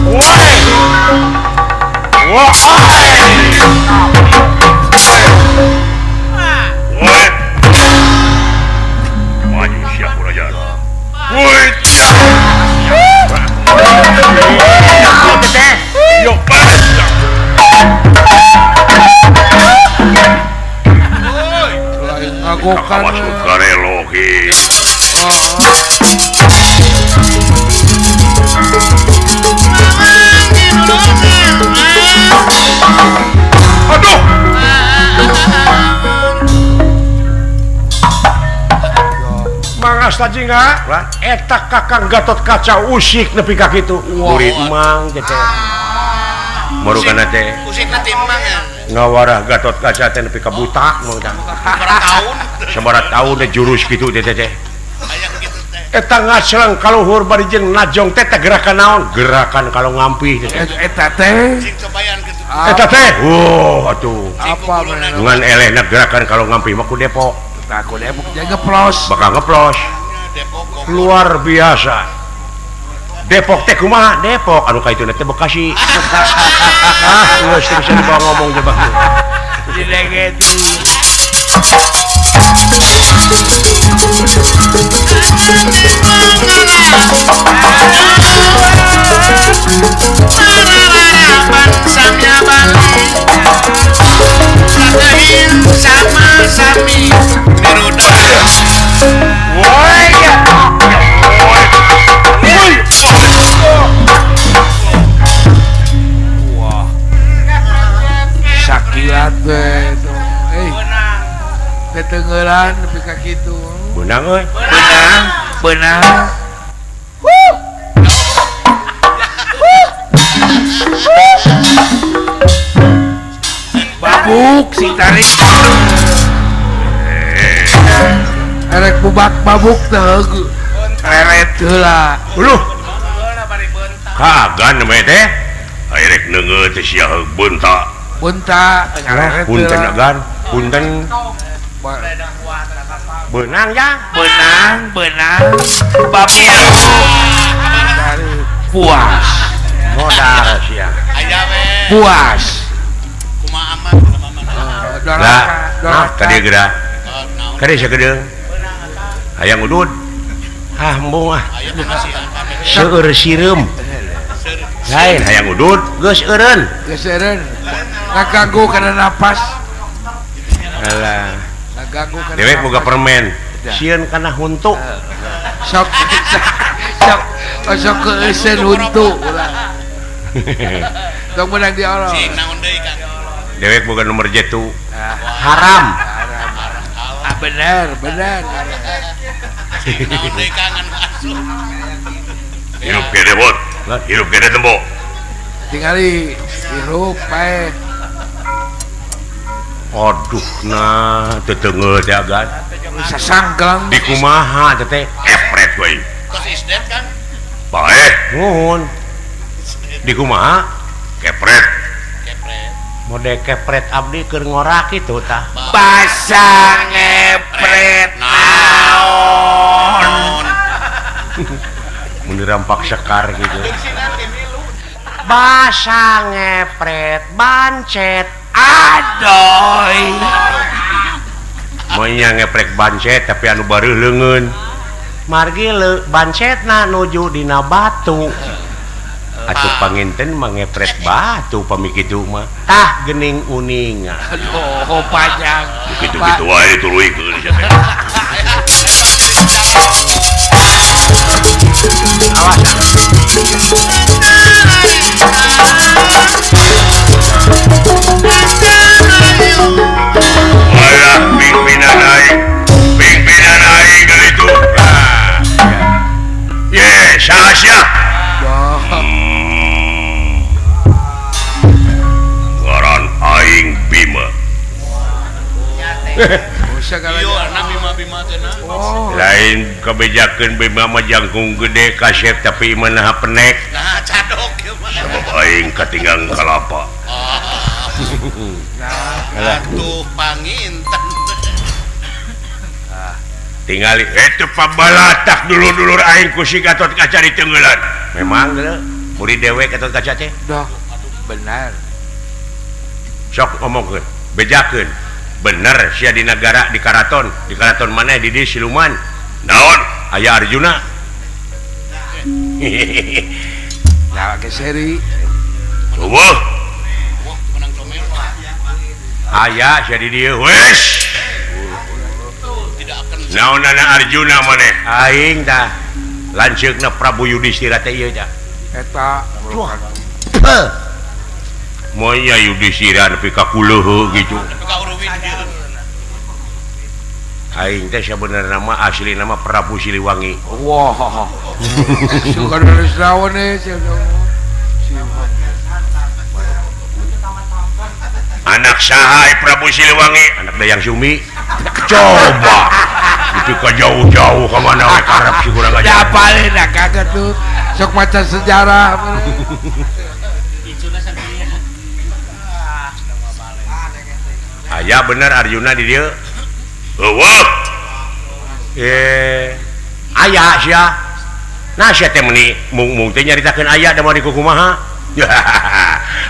Woi. Wah. Woi. Maju siap kerajaan. Woi. Yo, Ngagokan. masuk karelohi. Aduh. Mangas tajinga, eta kakang Gatot Kaca usik nepi ka kitu. Murid mang teh. Marugana teh Usik na timbangan. ngawarah Gatot Kaca teh nepi ka butak mah tah. Berapa tahun? Sabarat taun teh jurus kitu teh teh. Aya gitu teh. Eta ngaceleng kaluhur bari jeung najong teh gerakan naon? Gerakan kalau ngampi teh. Eta teh Sing cobayan gitu. Eta teh, atuh. apa men? Ngan elehna gerakan kalau ngampi mah ku Depok. Aku Depok jaga pros. Bakal ngeplos. Depok kok. Luar biasa. Depok teh kumaha? Depok anu kaituna teh Bekasi. Geus terus dibawa ngomong jebak. Dilegeti. Samnya balik. Satehin sama sami. Miruda. Woi. Wah. Sakiat teh. Ketenggelan nepi ka kitu. Benang euy. Benang. Babuk si tarik. Erek bubak babuk teh. Reret heula. Uluh. Kagan we teh. Airek neungeut teh sia beunta. Bunta ngareret Punten heula. agan, punten benang ya. Benang. Babiak. Dari puas. Modal sia. Aya we. Puas. Kumaha aman. Lah, nah, kadi geura. Naon? Kadi sagedeung. Hayang udud. Ah, embung ah. Aya pamasihan pamit. Seueur sireum. Lain hayang udud, geus eureun. Geseran. Ngaganggu karena napas. Alah, Ngaganggu karena dewek boga napas. permen. Sieun kana huntu. Sok keeuseun huntu ulah. Tong menang di Allah. Sing naon deui Kang? Dewek boga nomor jetu. Haram. Benar. Naon deui Kang anu asuh? Hirup gede bot. Hirup gede tembok. Tingali hirup pae. Aduh, nah, teteungeuh teh agan. Sasangkelang. Di kumaha teh teh? Epret we. Kos isdet Kang? Bae. Nuhun. Di kumaha? Kepret. Kepret. Mode kepret abdi keur ngorak kitu tah. Pasang ngepret Naon? Mun dirampak sekar gitu. Basa ngepret bancet. adoy. Monya ngeprek bancet tapi anu baru leungeun. Margi bancetna nuju dina batu. Atuh panginten mangepret batu pamikitu mah. Tah geuning uning. Aduh, panjang. Gitu-gitu wae tuluikeun sia teh. Walah pimpinan aing gitu. Ye, salah sia. Ngaran aing Bima. Yo anak bima-bima teh na. Lain kebijakan Bima mah jangkung gede kasep tapi manaha penek. Nah, cadok ieu mah. Sabab aing katinggang kalapa. Atuh panginten. Tingali itu pabalatak dulur-dulur aing ku si Gatot Kaca di Tenggelan. memang murid dewek atau kaca teh Doh, benar. sok ngomongkeun bejakeun bener sia di negara di karaton mana di siluman naon aya Arjuna Nah, ke seri. coba menang comel aya sia di dieu wes tidak akan naonana Arjuna maneh aing tah lanceukna Prabu Yudhistira teh ieu tah Eta monya Yudhistira nepi ka kuleuh gitu tapi ka uruwin dia aing teh sabenerna nama asli nama Prabu Siliwangi wah. Suka nulis naon sih. anak saha Prabu Siliwangi anak Dayang Sumi coba itu ke jauh-jauh ke mana we karep si kurang aja Dapalin dah kagak tuh. Sok maca sejarah. aya bener Arjuna di dieu eueuh aya sia nah sia teh meuni mung teh nyaritakeun aya da mau di kumaha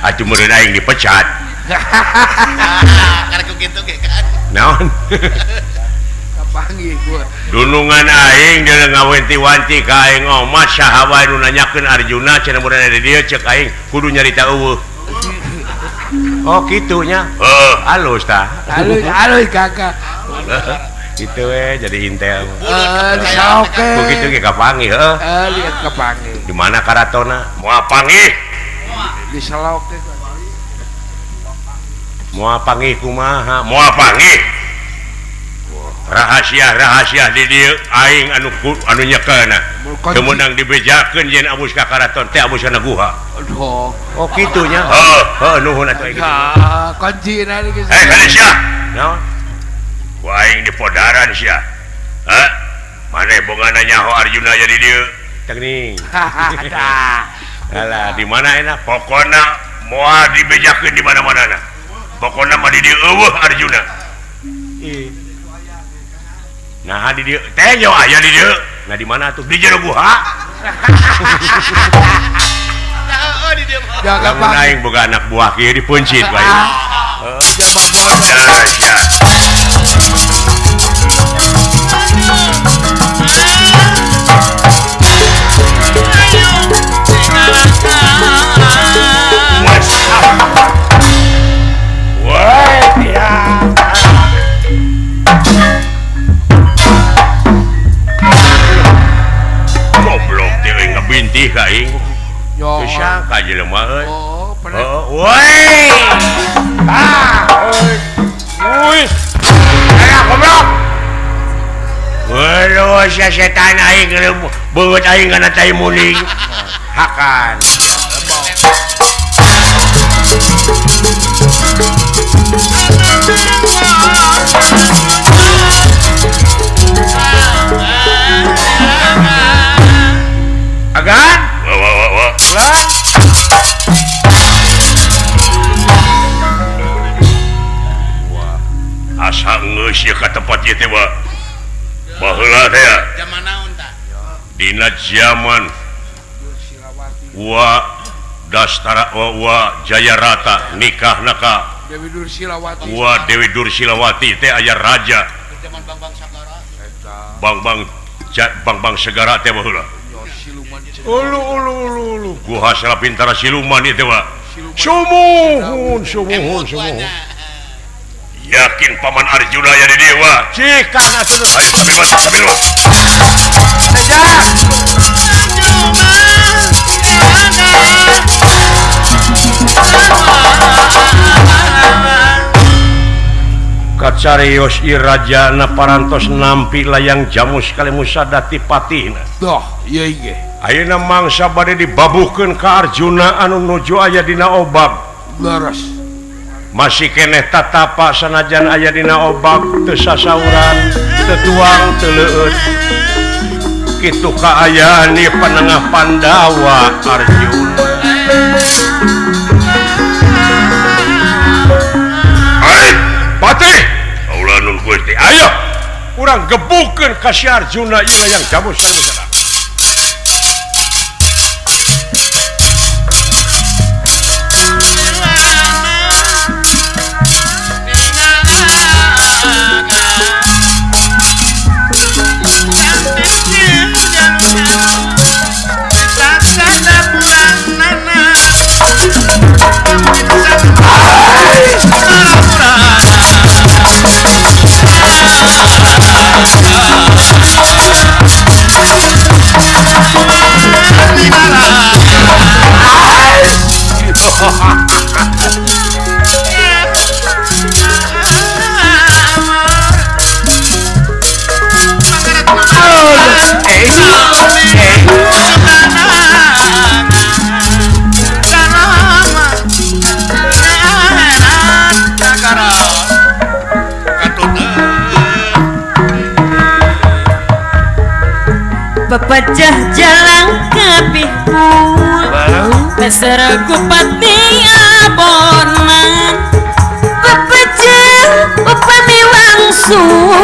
atuh meureun aing dipecat karena ku gitu ge kan naon Kapanggih gua. dunungan aing dia ngawenti-wanti ka aing omat saha wae nu nanyakeun Arjuna cenah meureun di dieu ceuk aing kudu nyarita eueuh oh kitunya halus tah Halus kakak. gitu we jadi intel Oke. begitu ge kapanggih heuh Lihat kapanggih. di mana karatona moal panggih Di Selok teh. moal panggih kumaha moal panggih rahasia di dieu aing anu nyekeuna teu meunang dibejakeun yen abus ka karaton teh abus kana guha Aduh. oh kitunya nuhun atuh aing Kunci nanti ke Kalisya naon ku aing di podaran sia maneh boga nyaho Arjuna jadi dieu teuing Hahaha. alah di mana enak pokona moal dibejakeun di mana-manana pokona mah di dieu eueuh Arjuna nah di dieu teh yo aya di dieu nah di mana tuh di jero guha nah di dia mah Jaga lamun panggih. aing boga anak buah kieu dipencit wae Jaga bos. sia goblok teh ngabintih ka aing Yo. teu sangka jelema euy Oh, pernah. woi woi goblok waduh sia setan aing beut aing kana cai muning hakan agan wah lan asa geus ieu ka tempat ieu teh baheula teh zaman naon tah dina zaman wa Dastara wa Jayarata nikahna ka Dewi Dursilawati. wa Dewi Dursilawati teh aya raja zaman bang sagara Bang Segara teh baheula Yo, siluman. ulu guha salapintara siluman ieu teh wa sumuhun yakin paman Arjuna aya di dieu wa cikan atuh ayo sambil kacarios irajana parantos nampi layang jamus kalimus sadati patihna Doh, iya ge. ayeuna mangsa bade dibabuhkeun ka Arjuna anu nuju aya dina obag Leres. masih keneh tatapa sanajan aya dina obag teu sasauran teu tuang teu leueut kitu kaayaan ieu panengah Pandawa Arjuna hai patih kaulah nun Gusti ayo urang gebukeun ka si Arjuna ieu layang jamus kalimus sadap pepecah jalan kapihul Peser kupati abonan pepecah upami wangsul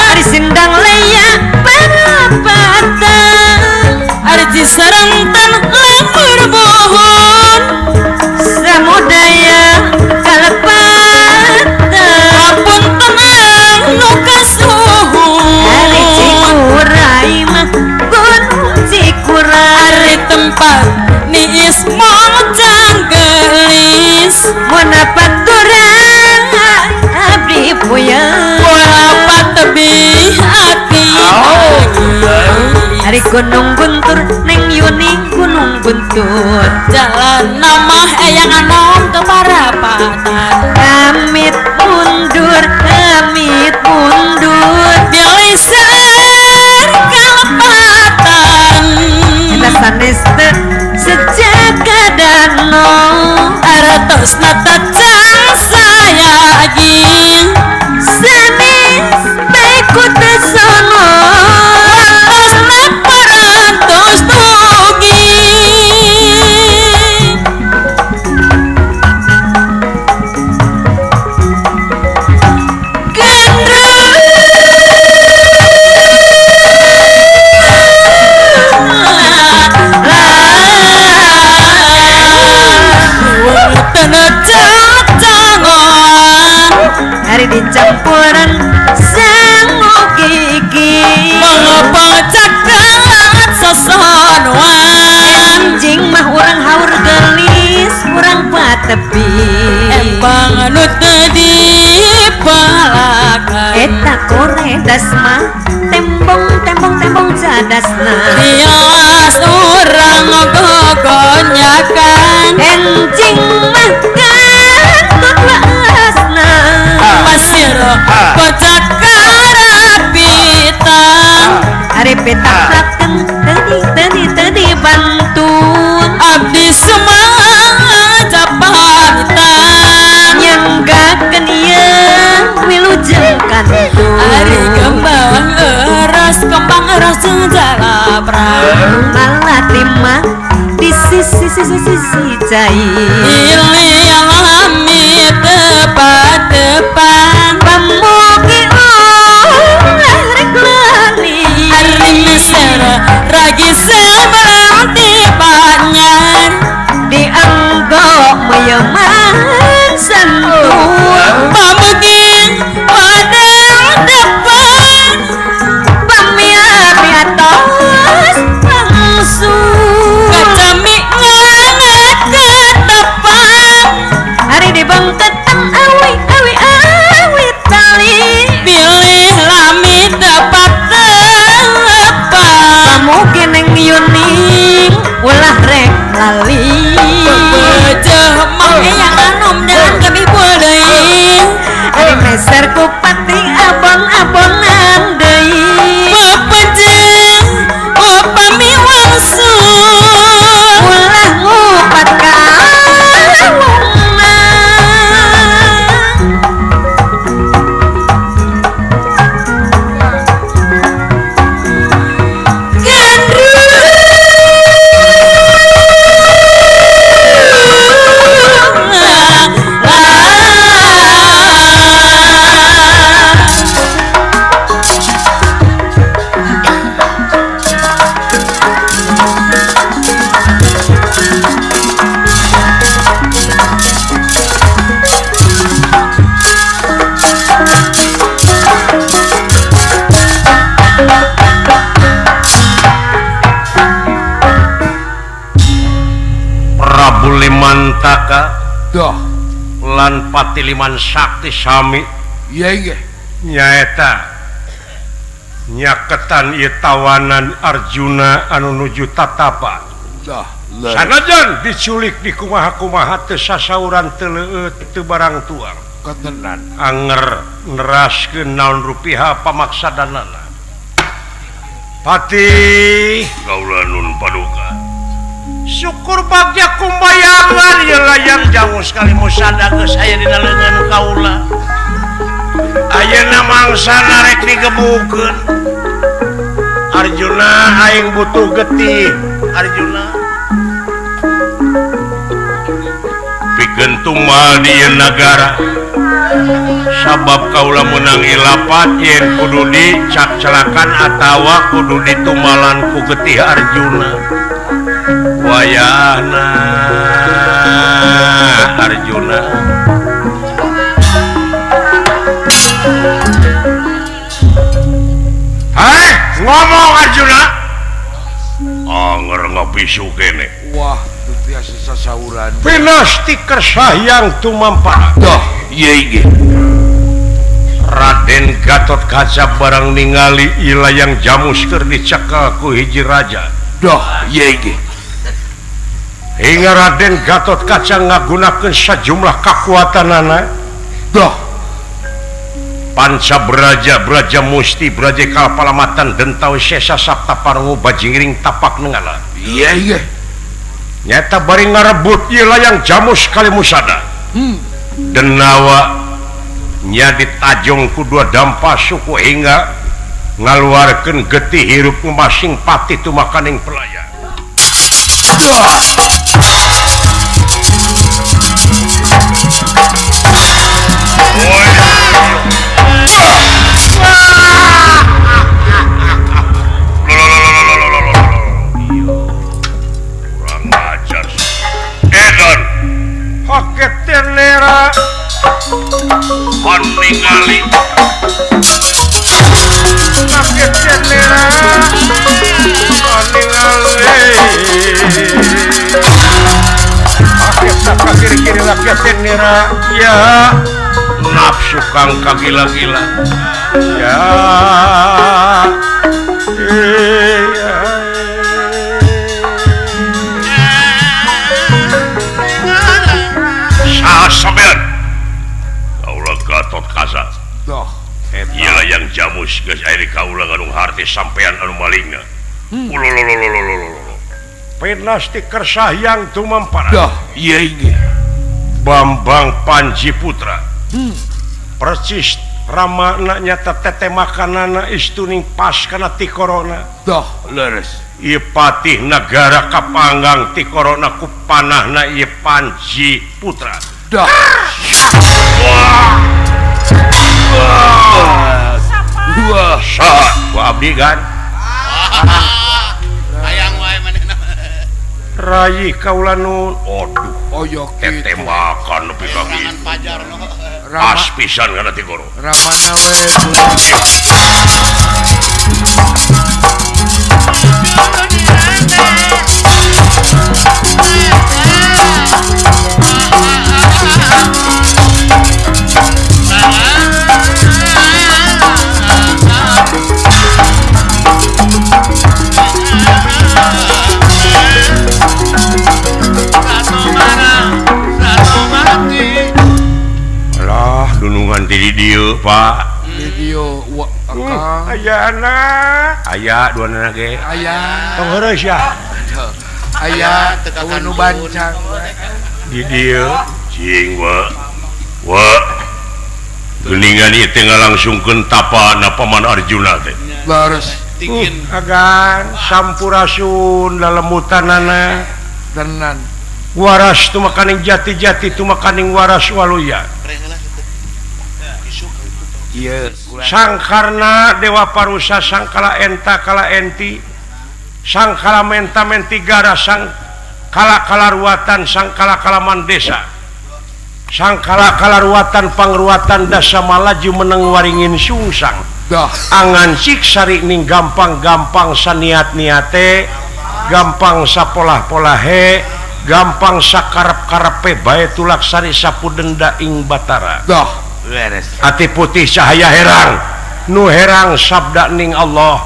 Ari sindang leya parapata Arji sarengtan lemur bohon samudaya kalepata Ampun tenang nu kasuhun Ari cikurai mah gunung cikurai Ari tempat niis mojang gelis Munapat durang abdi puyeng Walapat tebih hati Hari gunung guntur neng yuning gunung guntur Jalan nama eyang anom ke parapatan Amit mundur Bialisan kalepatan Kita sanes teu sejagadano Aratos nata jang sayaging Sanes baikku tesono Tos laparan tos tugi Hari dicampuran sangu gigi Mengapa cakalat sosonuan Anjing mah urang haur gelis urang patepi Embang anu tadi palakan Eta koredas mah tembong cadasna Tias urang gogonyakan Anjing mah kantut laasna Masir kocak karapitan Ari pitaplakeun tadi bantun Abdi semangat pamitan Nyanggakeun ieu wilujeng kantun Ari kembang eras jalaprak Malati mah di sisi cai Ini alami depan Pamugi ulah rek lali Ari meser ragi sebelum tibanyan Dianggo meyeman santun Pamugi wadang depan Pamiami atos langsung Kacami ngangat ke depan Hari dibangketan awi tali Pilih lami dapat tepan Pamugi neng yuning ulah rek lali Bejeh mang eyang anom jangan kami boleh Ari meser kupati abon-abonan deui Bepejeh upami wangsul ulah ngupat kawungna Prabu Limantaka Dah, lan Pati Liman Sakti sami iya inge. nyaeta nyaketan ieu tawanan Arjuna anu nuju tatapa. Dah, lain. Sanajan diculik di kumaha-kumaha teu sasauran teu leueut teu barang tuang. Ketenan. Anger neraskeun naon rupiah pamaksadanana. Pati Kaula nun paduka. syukur bagja kumbayangan ya layang jauh sekali musada ke saya dina leungeun kaula. ayeuna mangsa narek digebukeun Arjuna aing butuh getih Arjuna pikeun tumal di ieu nagara sabab kaula menang ilapat yen kudu dicak-celakan atawa kudu ditumalan ku getih Arjuna wayahna Arjuna hai ngomong Arjuna anger ngabisu kene Wah, itu biasa sasauran. pinasti kersayang tumampana Dah, iya iya. Raden Gatot Kaca barang ningali ilayang jamus keur dicekel ku hiji raja Dah, iya iya. hingga Raden Gatot Kaca ngagunakeun sajumlah kakuatanana Dah, panca braja braja musti braja kalpalamatan dentau sesa sapta parangu bajingring tapak nengala iya iya. nyata bari ngarebut ilayang jamus kalimusada denawa nya ditajong ku dua dampa suku hingga ngaluarkeun getih hirup masing pati tumakaning pelaya kurang ajar edan paket tenera han ningali paket tenera paket saka kiri-kiri paket tenera ya nafsu kang kagila-gila ya sampean kaula Gatot Kaca dah. iyalah yang jamus geus aya di kaula nganung harti sampean anu malingna ulololololololo pinasti kersayang tumampana Dah, iya iya. Bambang Panji Putra persis ramana nyata tete makanana istuning pas kana ti corona Dah, leres. ieu patih negara kapanggang ti corona ku panahna ieu Panji Putra Dah. wah saha ku abdi kan Hayang wae manehna. rayi kaula nu aduh Oh yo tete kitu. makan nepi ka Serangan kitu pajar no. pas pisan kana ti corona Ramana we. lah dunungan di dieu Pak Video wa akang. ayana aya dua anak ge Ayah. tong heureus ya Ayah, nu bancang. di dieu cing wa geuningan ieu teh ngalangsungkeun tapana Paman Arjuna teh Leres. Tingin agan sampurasun lalemutanana Tenan. waras tu makaning jati-jati tu makaning waras waluya renglah itu. Isuk itu. Iya. sangkarna dewa parusa sangkala enta kala enti sangkala menta mentigara sangkala kalaruatan sangkala kalaman desa sangkala kalaruatan pangruatan dasa malaju meneng waringin sungsang Dah. angan siksari ning gampang-gampang saniat-niate gampang sapolah-polahe gampang sakarep-karepe bae tulaksari sapu denda ing batara Dah. Leres. hati putih cahaya herang nu herang sabda ning Allah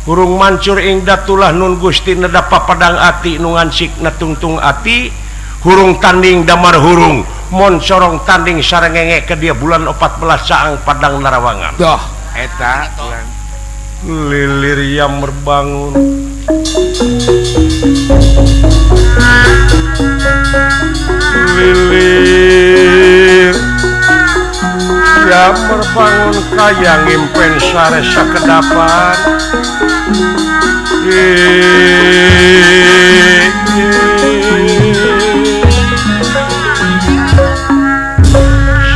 hurung mancur ing datulah nun Gusti nedapa padang ati nu ngansik natungtung ati hurung tanding damar hurung mon corong tanding sarengenge ke dia bulan 14 saang padang narawangan Dah. Eta. Bulan. lilir yang merbangun lilir merbangun kaya ngimpen sare sakedapan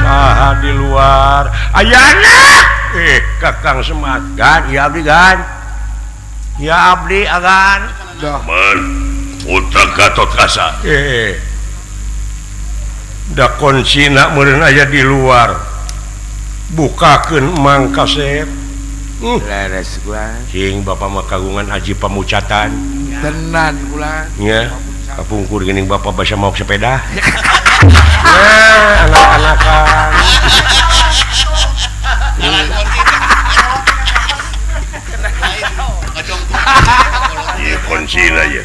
saha di luar ayana Kakang Semar gan ya abdi gan ya abdi agan Man putra Gatot Kaca da konsina meureun aya di luar bukakeun Mang Kasep Leres gua. cing bapak mah kagungan aji pamucatan Tenan kula. nya kapungkur geuning bapak basa mau sepeda anak-anakan ieu konsina ya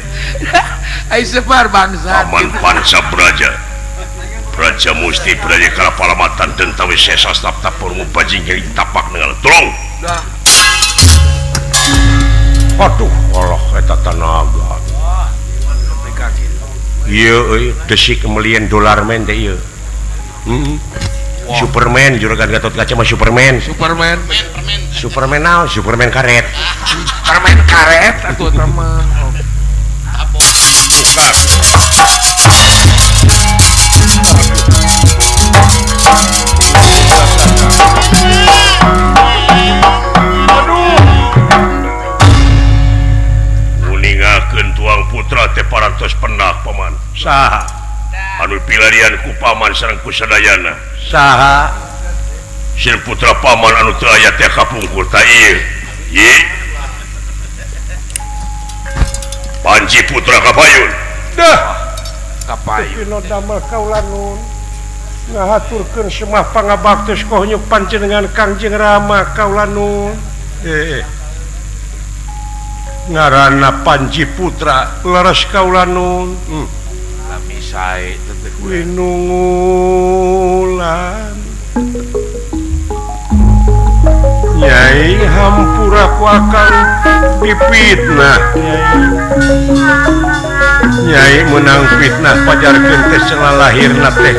Ai sebar bangsa. Paman Panca Braja Raja Musti Braja Kalapalamatan Dentawi Sesa Stapta Purmu Bajing Hering Tapak Nengal tolong Dah. aduh Allah eta tenaga ieu desik $1 million men teh ieu Superman juragan Gatot Kaca mah Superman Superman. Superman naon Superman karet Permen karet atuh eta mah. Nguningakeun tuang putra teh parantos penak paman saha anu pilarian ku paman sareng ku sadayana saha sin putra paman anu teu aya teh kapungkur ta ieu ye Panji putra Kapayun dah Kapayu. pino damel kaulanun ngahaturkeun semah pangabaktos kohnyuk panjenengan Kangjeng Rama kaulanun ngaranna Panji putra leres kaulanun Lami sae teh kula. winungulan Nyai hampura ku akang dipitnah Nyai menang fitnah pajarkeun teh celah lahirna teh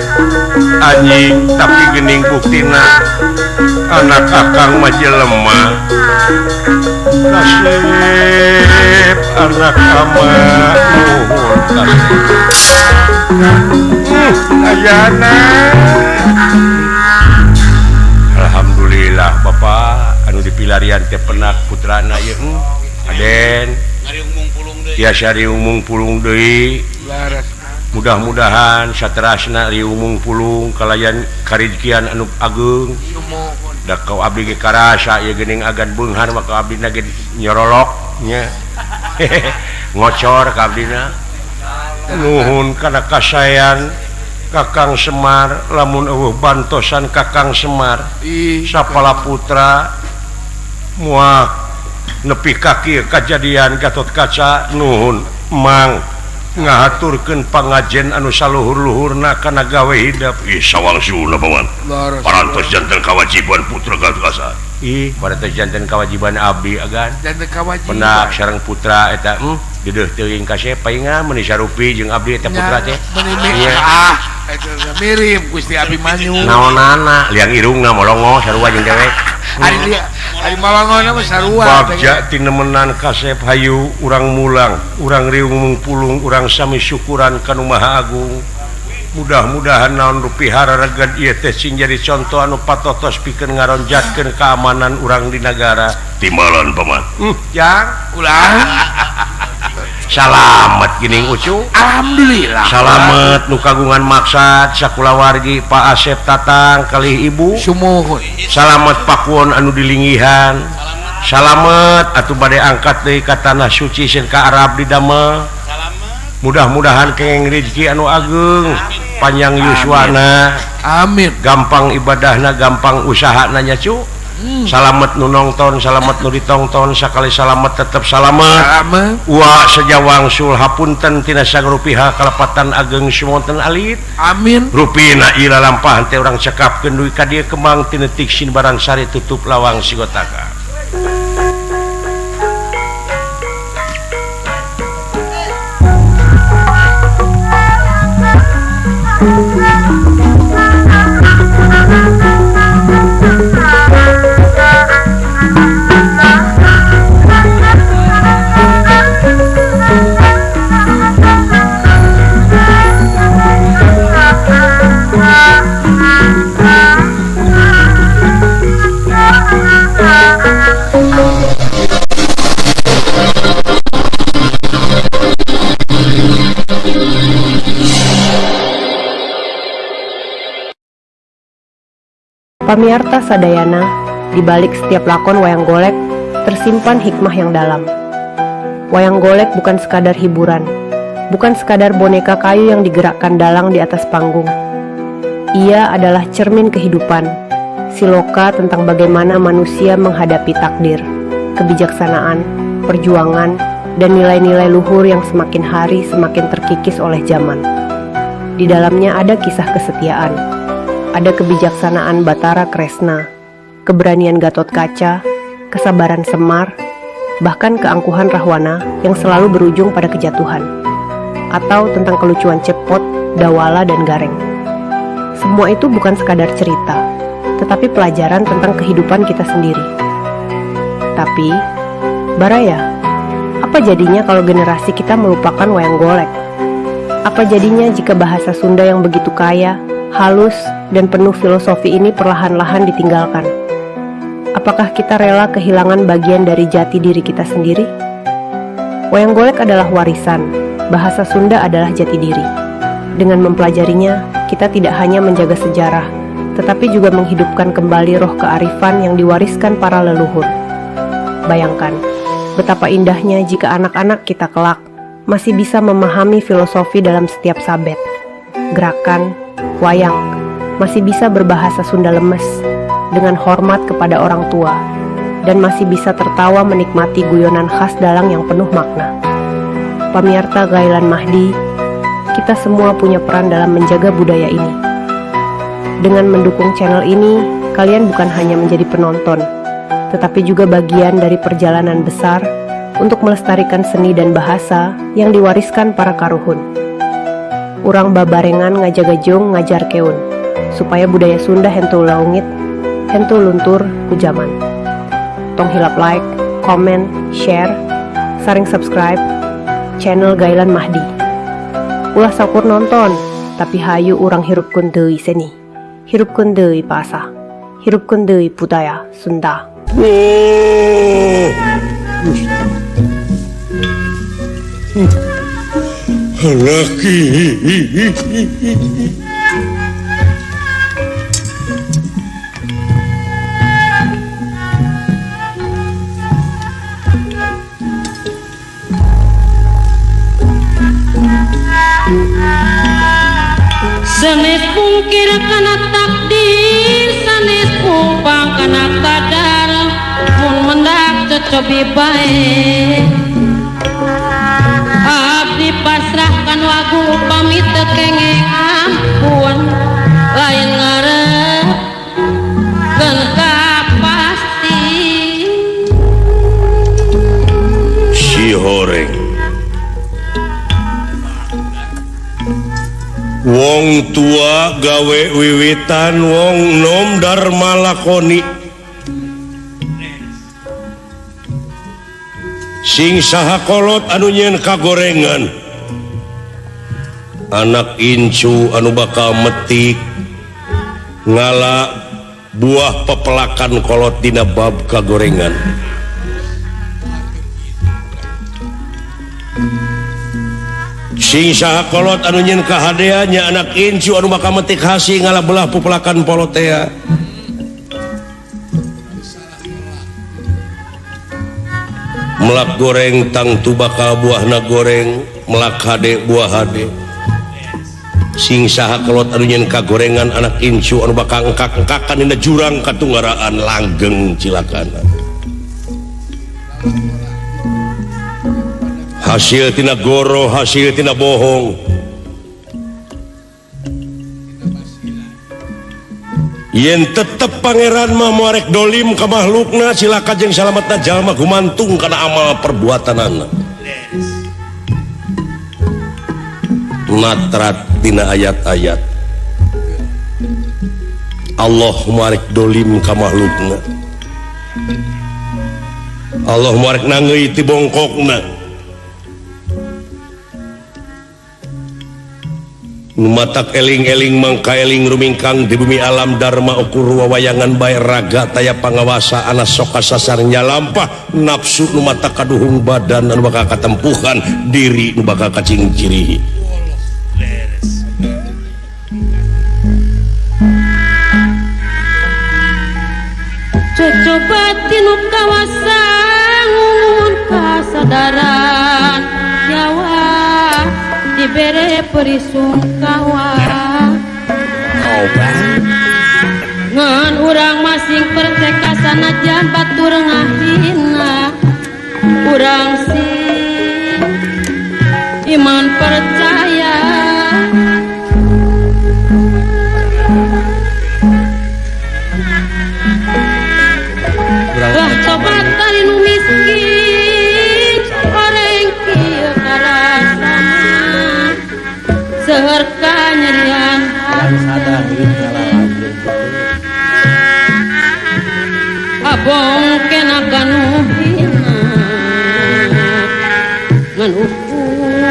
anjing tapi geuning buktina anak akang mah jelema Kasep anak ama nuhun kasep ayana Alhamdulillah Bapak anu dipilarian teh penak putrana ieu Aden tiasa riumung pulung deui Leres. mudah-mudahan saterasna riumung pulung kalayan karejekian anu ageung Sumohon. da kau abdi ge karasa ieu geuning agan beunghar maka abdina ge nyorolok nya ngocor ka abdina nuhun kana kasayan Kakang Semar lamun eueuh bantosan Kakang Semar Ih, sapala putra muak nepi ka kieu kajadian Gatot Kaca nuhun Mang ngahaturkeun pangajen anu saluhur-luhurna kana gawe hidup ih sawangsuna paman leres. parantos janten kewajiban putra Gatot Kaca ih pada teh janten kewajiban abdi agan Dan kewajiban. penak sareng putra eta dedeuh teuing ka se paingan meuni sarupi jeung abdi eta putra teh Menimik. Eta mirip Gusti Abimanyu. naonana liang irungna molongo sarua jeung dewek Ari dia, ari malangona mah sarua. bagja tinemenan kasep hayu urang mulang urang riung pulung urang sami syukuran kanu Maha Agung mudah-mudahan naon rupihara reged ieu teh sing jadi contoh anu patotos pikeun ngaronjatkeun keamanan urang di negara timbalan paman jang Ulah. salamet geuning ucu Alhamdulillah. salamet nu kagungan maksad sakulawargi Pak Asep Tatang kalih ibu Sumohon. salamet pakuon anu dilinggihan salamet atuh bade angkat deui ka tanah suci sieun ka Arab di damel mudah-mudahan kenging rezeki anu ageng panjang yuswana Amin. gampang ibadahna gampang usahana nya cu salamet nu nongton salamet nu ditongton sakali salamet tetep salamet Salama. wa sajawangsul hapunten tina sagrupiha kalepatan ageng sumonten alit Amin. rupina ila lampahan teh urang cekapkeun duit ka dieu kembang tinetik sin barang sari tutup lawang sigotaka Pamiarta sadayana, di balik setiap lakon wayang golek tersimpan hikmah yang dalam. Wayang golek bukan sekadar hiburan, bukan sekadar boneka kayu yang digerakkan dalang di atas panggung. Ia adalah cermin kehidupan, siloka tentang bagaimana manusia menghadapi takdir, kebijaksanaan, perjuangan, dan nilai-nilai luhur yang semakin hari semakin terkikis oleh zaman. Di dalamnya ada kisah kesetiaan, ada kebijaksanaan Batara Kresna, keberanian Gatot Kaca, kesabaran Semar, bahkan keangkuhan Rahwana yang selalu berujung pada kejatuhan, atau tentang kelucuan Cepot, Dawala, dan Gareng. Semua itu bukan sekadar cerita, tetapi pelajaran tentang kehidupan kita sendiri. Tapi, Baraya, apa jadinya kalau generasi kita melupakan wayang golek? Apa jadinya jika bahasa Sunda yang begitu kaya, halus, dan penuh filosofi ini perlahan-lahan ditinggalkan? Apakah kita rela kehilangan bagian dari jati diri kita sendiri? Wayang golek adalah warisan, bahasa Sunda adalah jati diri. Dengan mempelajarinya, kita tidak hanya menjaga sejarah, tetapi juga menghidupkan kembali roh kearifan yang diwariskan para leluhur. Bayangkan, betapa indahnya jika anak-anak kita kelak masih bisa memahami filosofi dalam setiap sabet, gerakan, wayang, masih bisa berbahasa Sunda lemes, dengan hormat kepada orang tua, dan masih bisa tertawa menikmati guyonan khas dalang yang penuh makna. Pamiarta Gailan Mahdi, kita semua punya peran dalam menjaga budaya ini. Dengan mendukung channel ini, kalian bukan hanya menjadi penonton, tetapi juga bagian dari perjalanan besar untuk melestarikan seni dan bahasa yang diwariskan para karuhun. Urang babarengan ngajaga jong ngajar keun, supaya budaya Sunda hentu laungit, hentu luntur ku jaman. Tong hilap like, komen, share, saring subscribe channel Gailan Mahdi. Ulah sakur nonton, tapi hayu urang hirupkeun deui seni, hirupkeun deui basa, hirupkeun deui budaya Sunda. Laki. Sanes pungkir kana takdir, sanes pumpang kana kadar, mun mendak cocobi bae. Abdi pasrahkan wagu pamit kenging ampun, lain ngarep keun kapasti. Si horeng wong tua gawe wiwitan, wong nom dharma lakoni. Sing saha kolot anu nyen kagorengan, anak incu anu bakal metik ngala buah pepelakan kolot dina bab kagorengan. Sing saha kolot anu nyen kahadeanya anak incu anu bakal metik hasi ngala belah pepelakan polotea. Melak goreng tang tu bakal buahna goreng, melak hade buah hade. Sing saha kolot anu nyen kagorengan anak incu anu bakal engkak-engkakan dina jurang katunggaraan langgeng cilakana. Hasil tina goro, hasil tina bohong. Yen tetep pangeran mah muarek dolim ka makhlukna, silakan jeung salametna jalma gumantung kana amal perbuatanana. Natrat tina ayat-ayat Allah muarek dolim ka makhlukna, Allah muarek nangeui ti bongkokna. Numatak eling-eling mangka eling rumingkang di bumi alam dharma ukur wawayangan bae raga taya pangawasa anas sok kasasarnya lampah nafsu numatak kaduhung badan anu bakal katempuhan diri nu bakal kacing ciri. dibere perisungkawa ngan urang masing perteka sanajan batur ngahina urang sing iman percaya lah tobat dari nu miskin orang kieu karasana seueur kanyerian abong kena kanu hina ngan ukur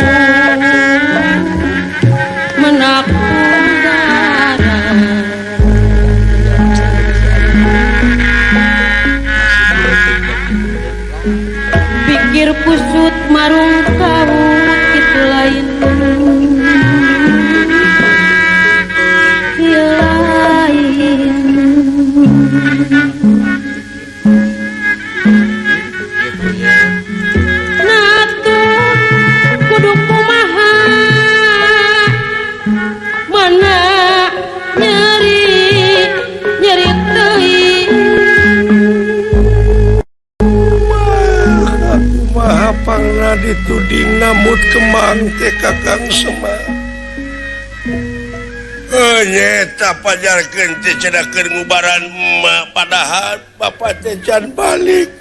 menakudara pikir kusut marung kawut itu lain Pangna dituding namut kemang teh Kakang Semar. Nyeta pajarkeun teh cedakeun ngubaran emak padahal bapak teh can balik.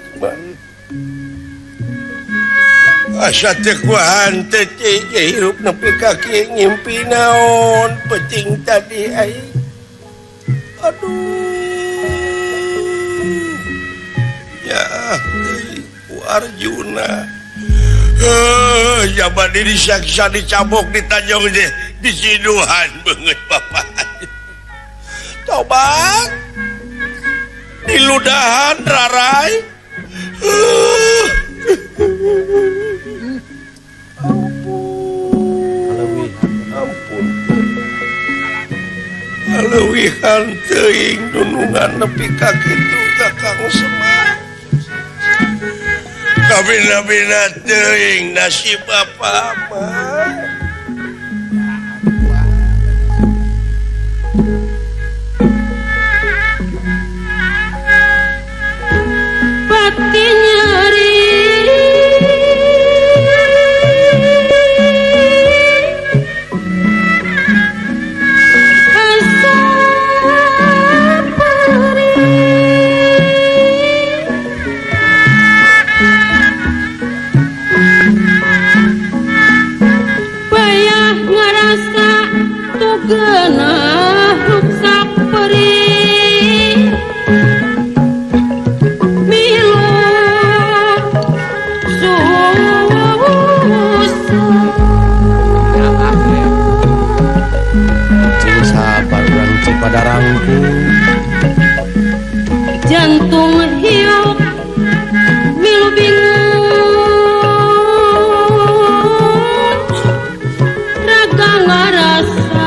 Asa teh kuahan teh hirup nepi kaki ngimpi naon penting tadi ai. Aduh. Ya Arjuna jaman ini disiksa dicabok ditanjong di siduhan banget bapak tobat diludahan rarai ampun alewihan teuing dunungan nepi ka kitu Kakang Semar kabina-bina teuing nasib apa-apa pati nyeri asa bayah ngarasa tugeunah ruksak perih milu susah pada rangkung jantung hiup milu bingung raga ngarasa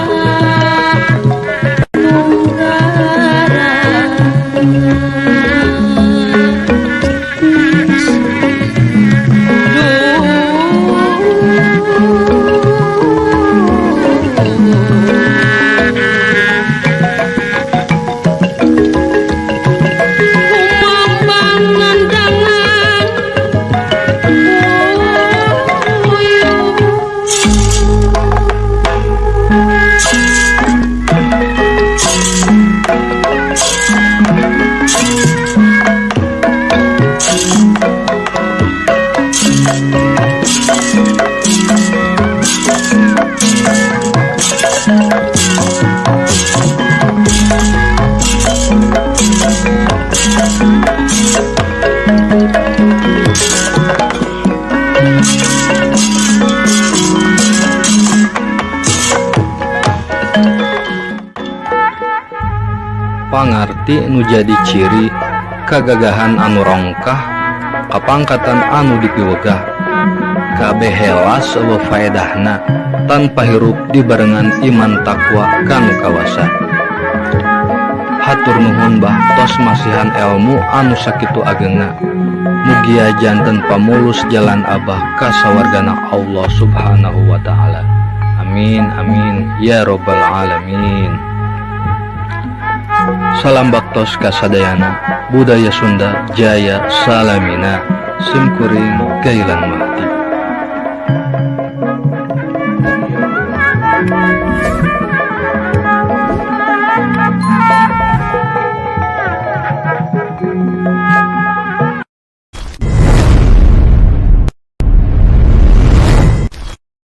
pangarti nu jadi ciri kagagahan anu rongkah kapangkatan anu dipiwegah kabeh helas eueuh faedahna tanpa hirup dibarengan iman takwa kanu kawasa. Hatur nuhun bah tos masihan ilmu anu sakitu agengna mugia janten pamulus jalan abah ka sawargana Allah subhanahu wa ta'ala. amin amin ya robbal alamin. Salam baktos kasadayana budaya Sunda Jaya Salamina Simkuring Gailan Mahti.